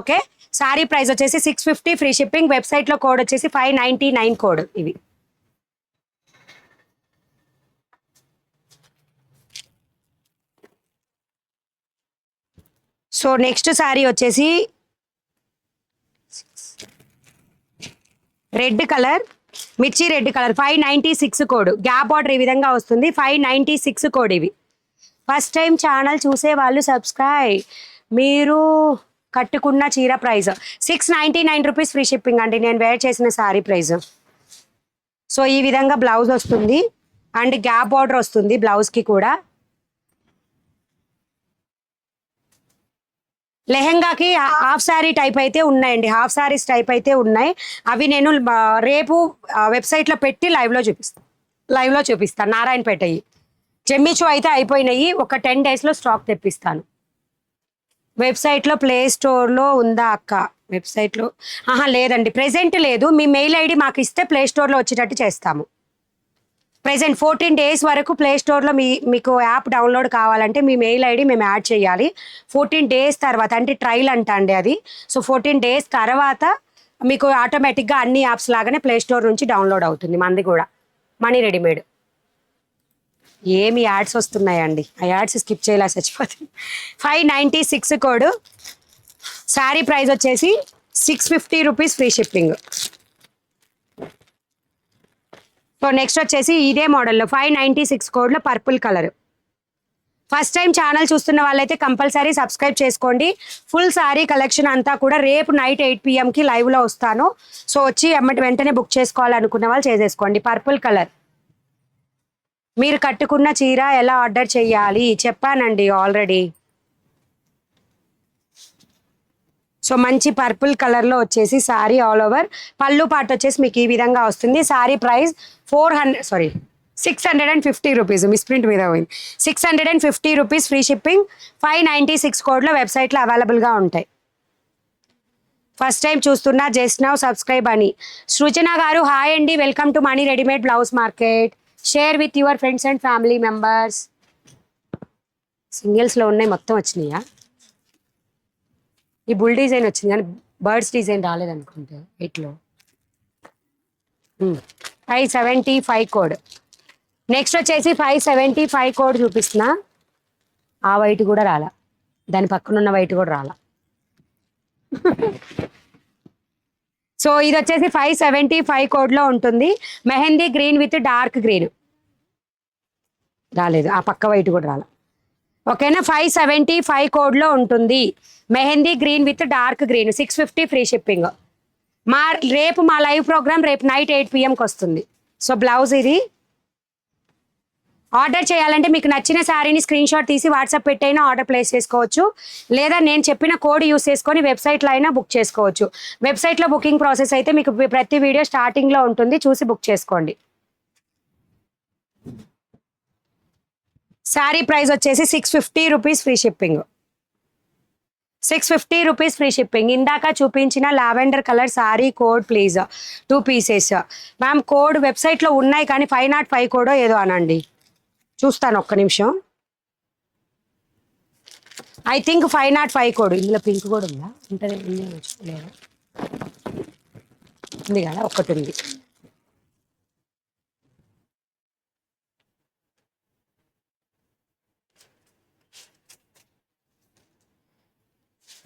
[SPEAKER 1] Okay, sari price వచ్చేసి 650 ఫ్రీ షిప్పింగ్. వెబ్సైట్లో కోడ్ వచ్చేసి 599 కోడ్. ఇవి సో నెక్స్ట్ శారీ వచ్చేసి రెడ్ కలర్, మిర్చి red colour. 596 code. Gap border ఈ విధంగా వస్తుంది. 596 కోడ్. ఇవి ఫస్ట్ టైం ఛానల్ చూసే వాళ్ళు సబ్స్క్రైబ్. మీరు కట్టుకున్న చీర ప్రైస్ 699 రూపీస్ ఫ్రీ షిప్పింగ్ అండి. నేను వేర్ చేసిన శారీ ప్రైస్. సో ఈ విధంగా బ్లౌజ్ వస్తుంది అండ్ గ్యాప్ బార్డర్ వస్తుంది బ్లౌజ్కి కూడా. లెహెంగాకి హాఫ్ శారీ టైప్ అయితే ఉన్నాయండి, హాఫ్ శారీస్ టైప్ అయితే ఉన్నాయి. అవి నేను రేపు వెబ్సైట్లో పెట్టి లైవ్లో చూపిస్తాను. నారాయణపేట జమ్మిచూ అయితే అయిపోయినాయి. ఒక 10 డేస్లో స్టాక్ తెప్పిస్తాను. వెబ్సైట్లో ప్లే స్టోర్లో ఉందా అక్క? వెబ్సైట్లో లేదండి, ప్రెజెంట్ లేదు. మీ మెయిల్ ఐడి మాకు ఇస్తే ప్లే స్టోర్లో వచ్చేటట్టు చేస్తాము. ప్రెజెంట్ 14 డేస్ వరకు ప్లే స్టోర్లో మీకు యాప్ డౌన్లోడ్ కావాలంటే మీ మెయిల్ ఐడి మేము యాడ్ చేయాలి. 14 డేస్ తర్వాత అంటే ట్రయల్ అండి అది. సో 14 డేస్ తర్వాత మీకు ఆటోమేటిక్గా అన్ని యాప్స్ లాగానే ప్లే స్టోర్ నుంచి డౌన్లోడ్ అవుతుంది. మంది కూడా మనీ రెడీమేడ్. ఏమి యాడ్స్ వస్తున్నాయండి, ఆ యాడ్స్ స్కిప్ చేయాలా చచ్చిపోతుంది. 596 కోడ్. శారీ ప్రైస్ వచ్చేసి 650 rupees free shipping. So next వచ్చేసి ఇదే మోడల్లో 596 కోడ్లో purple colour. First time channel చూస్తున్న వాళ్ళైతే కంపల్సరీ సబ్స్క్రైబ్ చేసుకోండి. ఫుల్ శారీ కలెక్షన్ అంతా కూడా రేపు నైట్ 8 PM లైవ్లో వస్తాను. సో వచ్చి వెంటనే బుక్ చేసుకోవాలనుకున్న వాళ్ళు చేసేసుకోండి. Purple colour. మీరు కట్టుకున్న చీర ఎలా ఆర్డర్ చేయాలి చెప్పానండి ఆల్రెడీ. సో మంచి పర్పుల్ కలర్లో వచ్చేసి శారీ ఆల్ ఓవర్. పళ్ళు పాటు వచ్చేసి మీకు ఈ విధంగా వస్తుంది. Sari price 650 rupees. మిస్ప్రింట్ మీద పోయింది. 650 రూపీస్ ఫ్రీ షిప్పింగ్. 596 కోడ్లో వెబ్సైట్లో అవైలబుల్గా ఉంటాయి. ఫస్ట్ టైం చూస్తున్నా జస్ట్ నౌ సబ్స్క్రైబ్ అని. సృజన గారు హాయ్ అండి, welcome to Mani readymade blouse market. Share with your friends and family members. సింగిల్స్లో ఉన్నాయి, మొత్తం వచ్చినాయా? ఈ బుల్ డిజైన్ వచ్చింది కానీ బర్డ్స్ డిజైన్ రాలేదనుకుంటే. 8లో 575 కోడ్. నెక్స్ట్ వచ్చేసి 575 కోడ్ చూపిస్తున్నా. ఆ వైట్ కూడా రాలా, దాని పక్కన ఉన్న వైట్ కూడా రాలా. సో ఇది వచ్చేసి 575 కోడ్లో ఉంటుంది. Mehndi green with dark green రాలేదు, ఆ పక్క వైట్ కూడా రాలా. ఓకేనా, 575 కోడ్లో ఉంటుంది. Mehndi green with dark green. 650 free shipping. రేపు మా లైవ్ ప్రోగ్రామ్ రేపు నైట్ 8 PM వస్తుంది. సో బ్లౌజ్ ఇది. ఆర్డర్ చేయాలంటే మీకు నచ్చిన శారీని స్క్రీన్ షాట్ తీసి వాట్సాప్ పెట్టైనా ఆర్డర్ ప్లేస్ చేసుకోవచ్చు. లేదా నేను చెప్పిన కోడ్ యూస్ చేసుకొని వెబ్సైట్లో అయినా బుక్ చేసుకోవచ్చు. వెబ్సైట్లో బుకింగ్ ప్రాసెస్ అయితే మీకు ప్రతి వీడియో స్టార్టింగ్లో ఉంటుంది, చూసి బుక్ చేసుకోండి. శారీ ప్రైస్ వచ్చేసి 650 rupees free shipping. 650 rupees free shipping. ఇందాక చూపించిన lavender colour sari code please 2 pieces. Ma'am code వెబ్సైట్లో ఉన్నాయి కానీ 505 కోడో ఏదో అనండి, చూస్తాను ఒక్క నిమిషం. I think 505 code. ఇందులో పింక్ కూడా ఉందా? ఉంటుంది, లేదా? ఉంది కదా, ఒక్కటి ఉంది.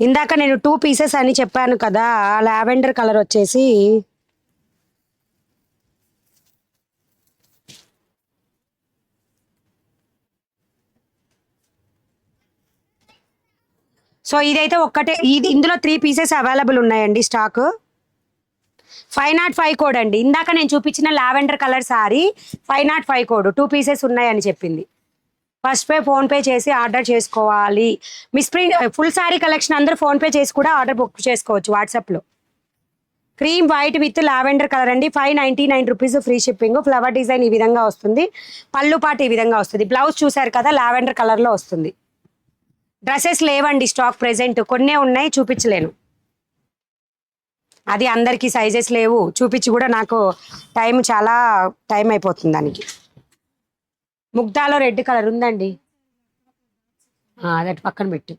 [SPEAKER 1] ఇందాక నేను 2 పీసెస్ అని చెప్పాను కదా, లావెండర్ కలర్ వచ్చేసి సో ఇదైతే ఒక్కటే. ఇందులో 3 పీసెస్ అవైలబుల్ ఉన్నాయండి స్టాక్. 505 కోడ్ అండి. ఇందాక నేను చూపించిన lavender colour sorry 505 code. 2 pieces ఉన్నాయని చెప్పింది. ఫస్ట్ ఫోన్పే చేసి ఆర్డర్ చేసుకోవాలి. మిస్ప్రింట్ ఫుల్ శారీ కలెక్షన్ అందరూ ఫోన్పే చేసి కూడా ఆర్డర్ బుక్ చేసుకోవచ్చు వాట్సాప్లో. Cream white with lavender colour అండి. 599 rupees free shipping. Flower design ఈ విధంగా వస్తుంది. పళ్ళు పాటు ఈ విధంగా వస్తుంది. బ్లౌజ్ చూసారు కదా, లావెండర్ కలర్లో వస్తుంది. డ్రెస్సెస్ లేవండి స్టాక్ ప్రెజెంట్, కొన్నే ఉన్నాయి, చూపించలేను. అది అందరికీ సైజెస్ లేవు, చూపించి కూడా నాకు చాలా టైం అయిపోతుంది దానికి. ముగ్ధాలో రెడ్ కలర్ ఉందండి, అదటి పక్కన పెట్టు,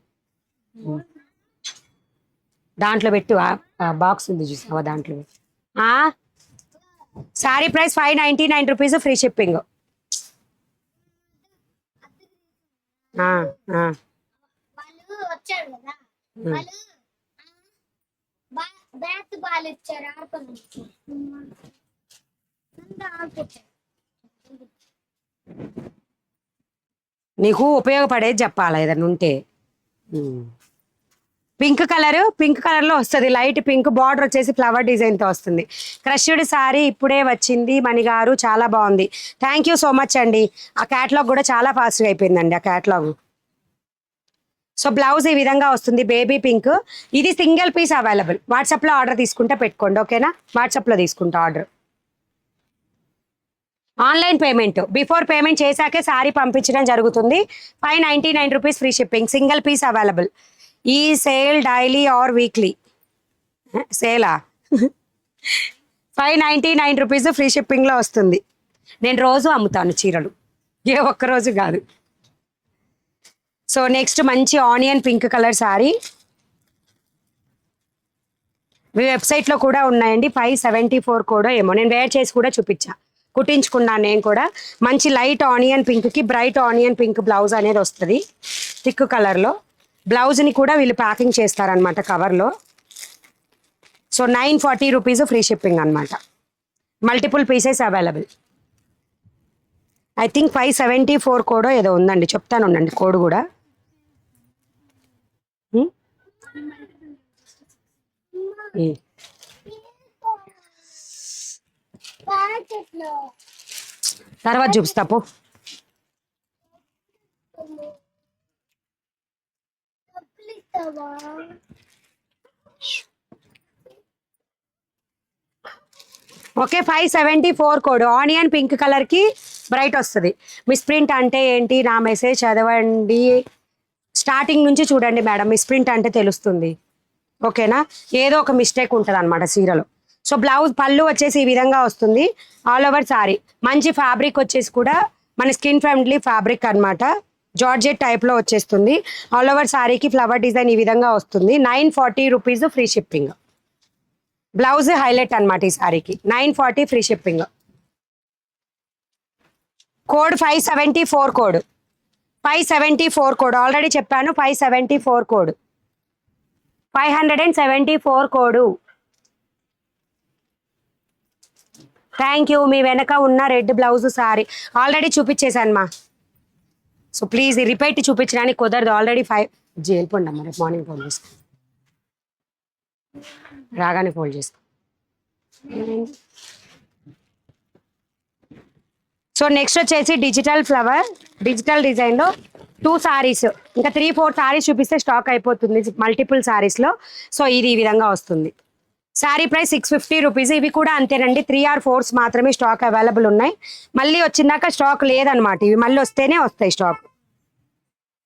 [SPEAKER 1] దాంట్లో పెట్టు. బాక్స్ ఉంది చూసావా, దాంట్లో. Sari price 599 rupees free shipping. నీకు ఉపయోగపడేది చెప్పాలా ఏదన్నా ఉంటే. పింక్ కలర్లో వస్తుంది, లైట్ పింక్. బార్డర్ వచ్చేసి ఫ్లవర్ డిజైన్తో వస్తుంది. క్రష్డ్ శారీ ఇప్పుడే వచ్చింది మణిగారు, చాలా బాగుంది. థ్యాంక్ యూ సో మచ్ అండి. ఆ క్యాటలాగ్ కూడా చాలా ఫాస్ట్గా అయిపోయిందండి ఆ క్యాటలాగ్. సో బ్లౌజ్ ఈ విధంగా వస్తుంది, బేబీ పింక్. ఇది సింగిల్ పీస్ అవైలబుల్. వాట్సాప్లో ఆర్డర్ తీసుకుంటే పెట్టుకోండి, ఓకేనా? వాట్సాప్లో తీసుకుంటా order. Online payment, before payment చేశాకే శారీ పంపించడం జరుగుతుంది. 599 rupees free shipping. Single piece available. ఈ సేల్ డైలీ ఆర్ వీక్లీ సేలా? 599 రూపీస్ ఫ్రీ షిప్పింగ్లో వస్తుంది. నేను రోజు అమ్ముతాను చీరలు, ఏ ఒక్కరోజు కాదు. సో నెక్స్ట్ మంచి ఆనియన్ పింక్ కలర్ శారీ. మీ వెబ్సైట్లో కూడా ఉన్నాయండి. 574 కూడా ఏమో, నేను వేర్ చేసి కూడా చూపించా, కుట్టించుకున్నాను నేను కూడా. మంచి లైట్ ఆనియన్ పింక్కి బ్రైట్ ఆనియన్ పింక్ బ్లౌజ్ అనేది వస్తుంది థిక్ కలర్లో. బ్లౌజ్ని కూడా వీళ్ళు ప్యాకింగ్ చేస్తారనమాట కవర్లో. సో 940 రూపీస్ ఫ్రీ షిప్పింగ్ అనమాట. Multiple pieces available. I think 574 kodo ఏదో ఉందండి, చెప్తాను ఉండండి కోడ్ కూడా. తర్వాత చూపిస్తా పో. Okay 574 code. Onion pink colour కి బ్రైట్ వస్తుంది. మిస్ ప్రింట్ అంటే ఏంటి, నా మెసేజ్ చదవండి, స్టార్టింగ్ నుంచి చూడండి మేడం, మిస్ ప్రింట్ అంటే తెలుస్తుంది. ఓకేనా, ఏదో ఒక మిస్టేక్ ఉంటుంది అనమాట చీరలో. సో బ్లౌజ్ పళ్ళు వచ్చేసి ఈ విధంగా వస్తుంది. ఆల్ ఓవర్ సారీ మంచి ఫ్యాబ్రిక్ వచ్చేసి కూడా మన స్కిన్ ఫ్రెండ్లీ ఫ్యాబ్రిక్ అనమాట. జార్జెట్ టైప్లో వచ్చేస్తుంది. ఆల్ ఓవర్ సారీకి ఫ్లవర్ డిజైన్ ఈ విధంగా వస్తుంది. 940 rupees free shipping. Blouse highlight అనమాట ఈ సారీకి. 940 free shipping. Code 574 code. 574 code already చెప్పాను. 574 కోడ్. 574 కోడు. Thank you. మీ వెనక ఉన్న రెడ్ బ్లౌజ్ సారీ ఆల్రెడీ చూపించేశాను మా. సో ప్లీజ్ రిపీట్ చూపించడానికి కుదరదు. ఆల్రెడీ 5 వెళ్ళిపోండి అమ్మ, రేపు మార్నింగ్ ఫోన్ చేసుకో, రాగానే ఫోన్ చేసుకో. సో నెక్స్ట్ వచ్చేసి డిజిటల్ ఫ్లవర్, డిజిటల్ డిజైన్లో 2 సారీస్, ఇంకా 3-4 సారీస్ చూపిస్తే స్టాక్ అయిపోతుంది మల్టిపుల్ సారీస్లో. సో ఇది ఈ విధంగా వస్తుంది. Sari price 650 rupees. ఇవి కూడా అంతేనండి, 3 or 4 మాత్రమే స్టాక్ అవైలబుల్ ఉన్నాయి. మళ్ళీ వచ్చిందాక స్టాక్ లేదనమాట, ఇవి మళ్ళీ వస్తేనే వస్తాయి స్టాక్.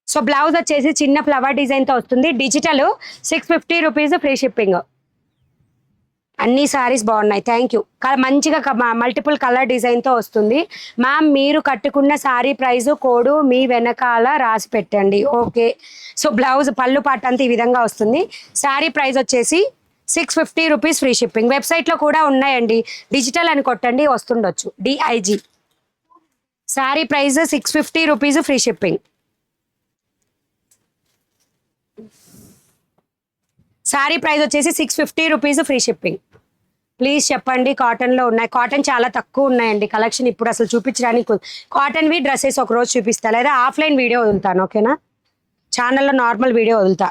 [SPEAKER 1] సో బ్లౌజ్ వచ్చేసి చిన్న ఫ్లవర్ డిజైన్తో వస్తుంది. Digital 650 rupees free shipping. అన్ని సారీస్ బాగున్నాయి. Thank you. మంచిగా మల్టిపుల్ కలర్ డిజైన్తో వస్తుంది. మ్యామ్ మీరు కట్టుకున్న సారీ ప్రైస్ కోడ్ మీ వెనకాల రాసి పెట్టండి. ఓకే. సో బ్లౌజ్ పళ్ళు పాట అంతా ఈ విధంగా వస్తుంది. శారీ ప్రైస్ వచ్చేసి 650 రూపీస్ ఫ్రీ షిప్పింగ్. వెబ్సైట్లో కూడా ఉన్నాయండి, డిజిటల్ అని కొట్టండి వస్తుండొచ్చు. DIG. Sari price 650 rupees free shipping. Sari price వచ్చేసి 650 రూపీస్ ఫ్రీ షిప్పింగ్. ప్లీజ్ చెప్పండి కాటన్లో ఉన్నాయి. కాటన్ చాలా తక్కువ ఉన్నాయండి కలెక్షన్ ఇప్పుడు అసలు చూపించడానికి. కాటన్వి డ్రెస్సెస్ ఒకరోజు చూపిస్తా, లేదా ఆఫ్లైన్ వీడియో వదులుతాను. ఓకేనా, ఛానల్లో నార్మల్ వీడియో వదులుతా,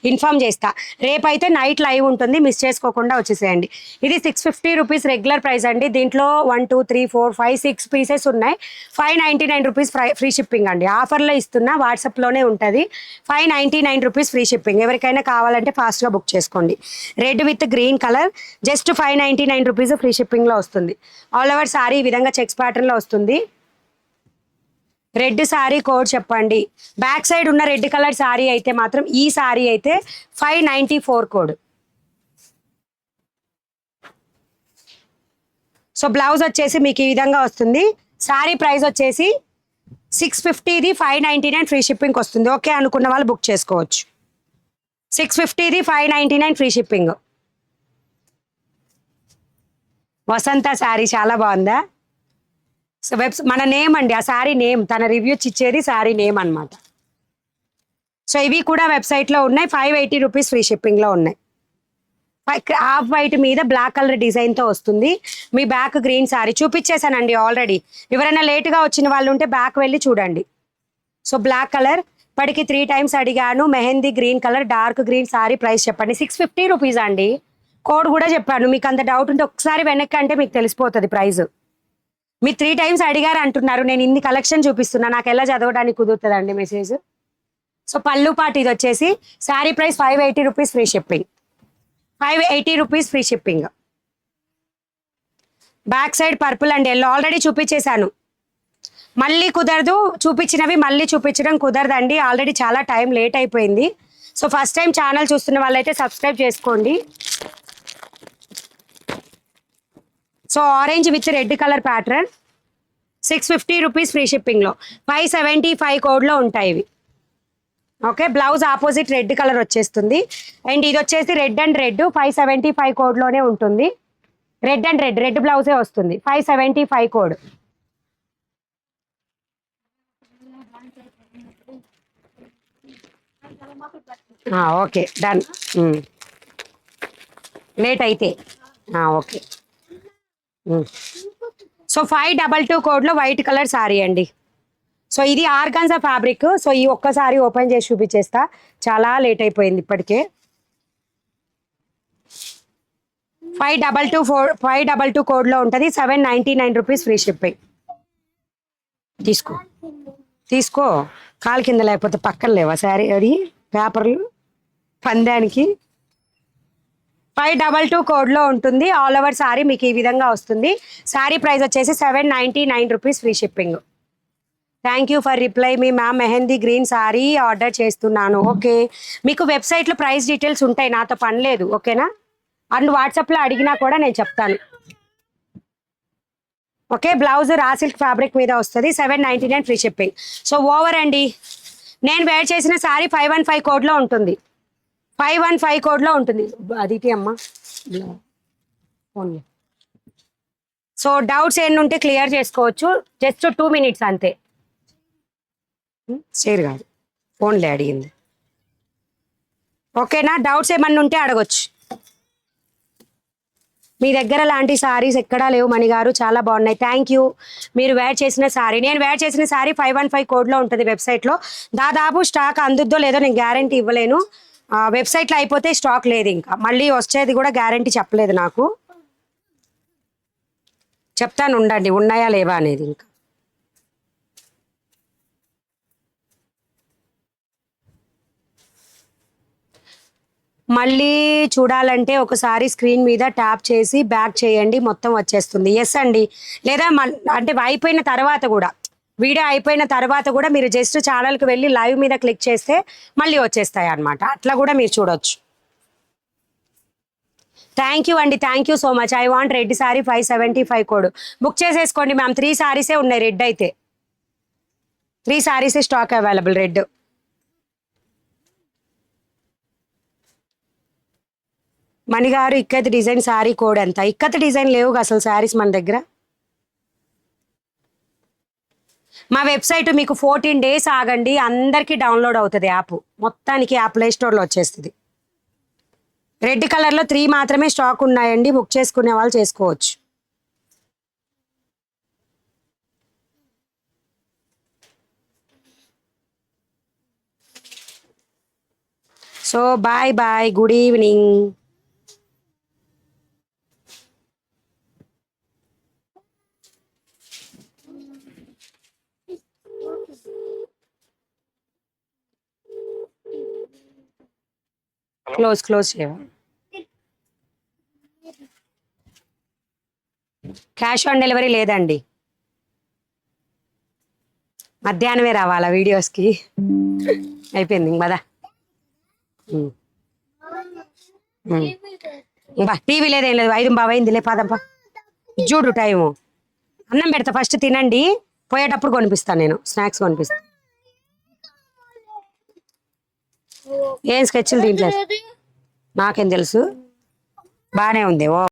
[SPEAKER 1] ఇన్ఫామ్ చేస్తా. రేపైతే నైట్ లైవ్ ఉంటుంది, మిస్ చేసుకోకుండా వచ్చేసేయండి. ఇది 650 రూపీస్ రెగ్యులర్ ప్రైస్ అండి. దీంట్లో 1 2 3 4 5 6 పీసెస్ ఉన్నాయి. 599 రూపీస్ ఫ్రీ షిప్పింగ్ అండి. ఆఫర్లో ఇస్తున్నా, వాట్సాప్లోనే ఉంటుంది. 599 రూపీస్ ఫ్రీ షిప్పింగ్. ఎవరికైనా కావాలంటే ఫాస్ట్గా బుక్ చేసుకోండి. Red with green colour just 599 rupees free షిప్పింగ్లో వస్తుంది. ఆల్ ఓవర్ సారీ ఈ విధంగా చెక్స్ ప్యాటర్న్లో వస్తుంది. రెడ్ సారీ కోడ్ చెప్పండి. బ్యాక్ సైడ్ ఉన్న రెడ్ కలర్ సారీ అయితే మాత్రం, ఈ సారీ అయితే 594 కోడ్. సో బ్లౌజ్ వచ్చేసి మీకు ఈ విధంగా వస్తుంది. సారీ ప్రైస్ వచ్చేసి 650ది 599 ఫ్రీ షిప్పింగ్ వస్తుంది. ఓకే అనుకున్న వాళ్ళు బుక్ చేసుకోవచ్చు. 650ది 599 ఫ్రీ షిప్పింగ్. వసంత సారీ చాలా బాగుందా. సో మన నేమ్ అండి, ఆ శారీ నేమ్, తన రివ్యూస్ ఇచ్చేది శారీ నేమ్ అనమాట. సో ఇవి కూడా వెబ్సైట్లో ఉన్నాయి. 580 రూపీస్ ఫ్రీ షిప్పింగ్లో ఉన్నాయి. హాఫ్ వైట్ మీద బ్లాక్ కలర్ డిజైన్తో వస్తుంది. మీ బ్యాక్ గ్రీన్ శారీ చూపించేశానండి ఆల్రెడీ. ఎవరైనా లేట్గా వచ్చిన వాళ్ళు ఉంటే బ్యాక్ వెళ్ళి చూడండి. సో బ్లాక్ కలర్ ఇప్పటికి 3 టైమ్స్ అడిగాను. Mehndi green colour, dark green sari price చెప్పండి. 650 రూపీస్ అండి. కోడ్ కూడా చెప్పాను. మీకు అంత డౌట్ ఉంటే ఒకసారి వెనక్కి అంటే మీకు తెలిసిపోతుంది ప్రైస్. మీరు 3 టైమ్స్ అడిగారు అంటున్నారు, నేను ఇన్ని కలెక్షన్ చూపిస్తున్నా, నాకు ఎలా చదవడానికి కుదురుతుందండి మెసేజ్. సో పళ్ళు పాటు ఇది వచ్చేసి sari price 580 rupees free shipping. 580 rupees free shipping. Back side purple and yellow already చూపించేశాను. మళ్ళీ కుదరదు, చూపించినవి మళ్ళీ చూపించడం కుదరదండి. ఆల్రెడీ చాలా టైం లేట్ అయిపోయింది. సో ఫస్ట్ టైం ఛానల్ చూస్తున్న వాళ్ళైతే సబ్స్క్రైబ్ చేసుకోండి. So orange with red colour pattern 650 rupees free షిప్పింగ్లో. 575 కోడ్లో ఉంటాయి ఇవి. Okay, blouse opposite red colour వచ్చేస్తుంది. అండ్ ఇది వచ్చేసి రెడ్ అండ్ రెడ్ 575 కోడ్లోనే ఉంటుంది. రెడ్ అండ్ రెడ్, రెడ్ బ్లౌజే వస్తుంది. 575 కోడ్. Okay done. లేట్ అయితే ఓకే. సో 522 కోడ్లో వైట్ కలర్ సారీ అండి. సో ఇది ఆర్గాన్జా ఫ్యాబ్రిక్. సో ఈ ఒక్కసారి ఓపెన్ చేసి చూపించేస్తా, చాలా లేట్ అయిపోయింది ఇప్పటికే. 522 కోడ్లో ఉంటుంది. 799 రూపీస్ ఫ్రీ షిప్పింగ్. తీసుకో తీసుకో, కాలు కింద లేకపోతే పక్కన లేవా శారీ అది పేపర్లు పందానికి. 522 కోడ్లో ఉంటుంది. ఆల్ ఓవర్ శారీ మీకు ఈ విధంగా వస్తుంది. శారీ ప్రైస్ వచ్చేసి 799 rupees free shipping. Thank you for reply me ma'am. Mehndi green sari order చేస్తున్నాను. ఓకే, మీకు వెబ్సైట్లో ప్రైస్ డీటెయిల్స్ ఉంటాయి, నాతో పని లేదు. ఓకేనా, అండ్ వాట్సాప్లో అడిగినా కూడా నేను చెప్తాను. Okay, blouse raw silk fabric మీద వస్తుంది. 799 ఫ్రీ షిప్పింగ్. సో ఓవర్ అండి. నేను వేర్ చేసిన శారీ 515 కోడ్లో ఉంటుంది. 515 కోడ్లో ఉంటుంది. అదిటి అమ్మ ఓన్లీ. సో డౌట్స్ ఏంటి ఉంటే క్లియర్ చేసుకోవచ్చు. జస్ట్ 2 minutes అంతే. షేర్ కాదు, ఫోన్లే అడిగింది. ఓకేనా, డౌట్స్ ఏమన్నా ఉంటే అడగొచ్చు. మీ దగ్గర లాంటి సారీస్ ఎక్కడా లేవు మణిగారు, చాలా బాగున్నాయి. Thank you. మీరు వేర్ చేసిన సారీ, నేను వేర్ చేసిన సారీ 515 కోడ్లో ఉంటుంది వెబ్సైట్లో. దాదాపు స్టాక్ అందుద్దో లేదో నేను గ్యారంటీ ఇవ్వలేను. వెబ్సైట్లో అయిపోతే స్టాక్ లేదు, ఇంకా మళ్ళీ వచ్చేది కూడా గ్యారంటీ చెప్పలేదు నాకు. చెప్తాను ఉండండి, ఉన్నాయా లేవా అనేది. ఇంకా మళ్ళీ చూడాలంటే ఒకసారి స్క్రీన్ మీద ట్యాప్ చేసి బ్యాక్ చేయండి, మొత్తం వచ్చేస్తుంది. ఎస్ అండి, లేదా అంటే అయిపోయిన తర్వాత కూడా, వీడియో అయిపోయిన తర్వాత కూడా మీరు జస్ట్ ఛానల్కి వెళ్ళి లైవ్ మీద క్లిక్ చేస్తే మళ్ళీ వచ్చేస్తాయి అన్నమాట. అట్లా కూడా మీరు చూడొచ్చు. థ్యాంక్ యూ అండి, thank you so much. I want red sari 575 code. Book చేసేసుకోండి మ్యామ్. 3 సారీసే ఉన్నాయి రెడ్ అయితే. 3 సారీసే స్టాక్ అవైలబుల్ రెడ్. మణిగారు ఇక్కత్ డిజైన్ శారీ కోడ్ ఎంత? ఇక్కత్ డిజైన్ లేవు అసలు శారీస్ మన దగ్గర. మా వెబ్సైట్ మీకు 14 days ఆగండి, అందరికీ డౌన్లోడ్ అవుతుంది యాప్. మొత్తానికి యాప్ ప్లే స్టోర్లో వచ్చేస్తుంది. రెడ్ కలర్లో 3 మాత్రమే స్టాక్ ఉన్నాయండి, బుక్ చేసుకునే వాళ్ళు చేసుకోవచ్చు. So bye bye, good evening. Close చేయవా? క్యాష్ ఆన్ డెలివరీ లేదండి, మధ్యాహ్నమే రావాలా వీడియోస్కి. అయిపోయింది ఇంక పదా. బా టీవీ లేదేం లేదు, 5 అయిందిలే పదప్ప. చూడు టైము. అన్నం పెడతా, ఫస్ట్ తినండి, పోయేటప్పుడు కొనిపిస్తాను నేను, స్నాక్స్ కొనిపిస్తాను. ఏం స్కెచ్లు దీంట్లో నాకేం తెలుసు, బాగానే ఉంది. ఓ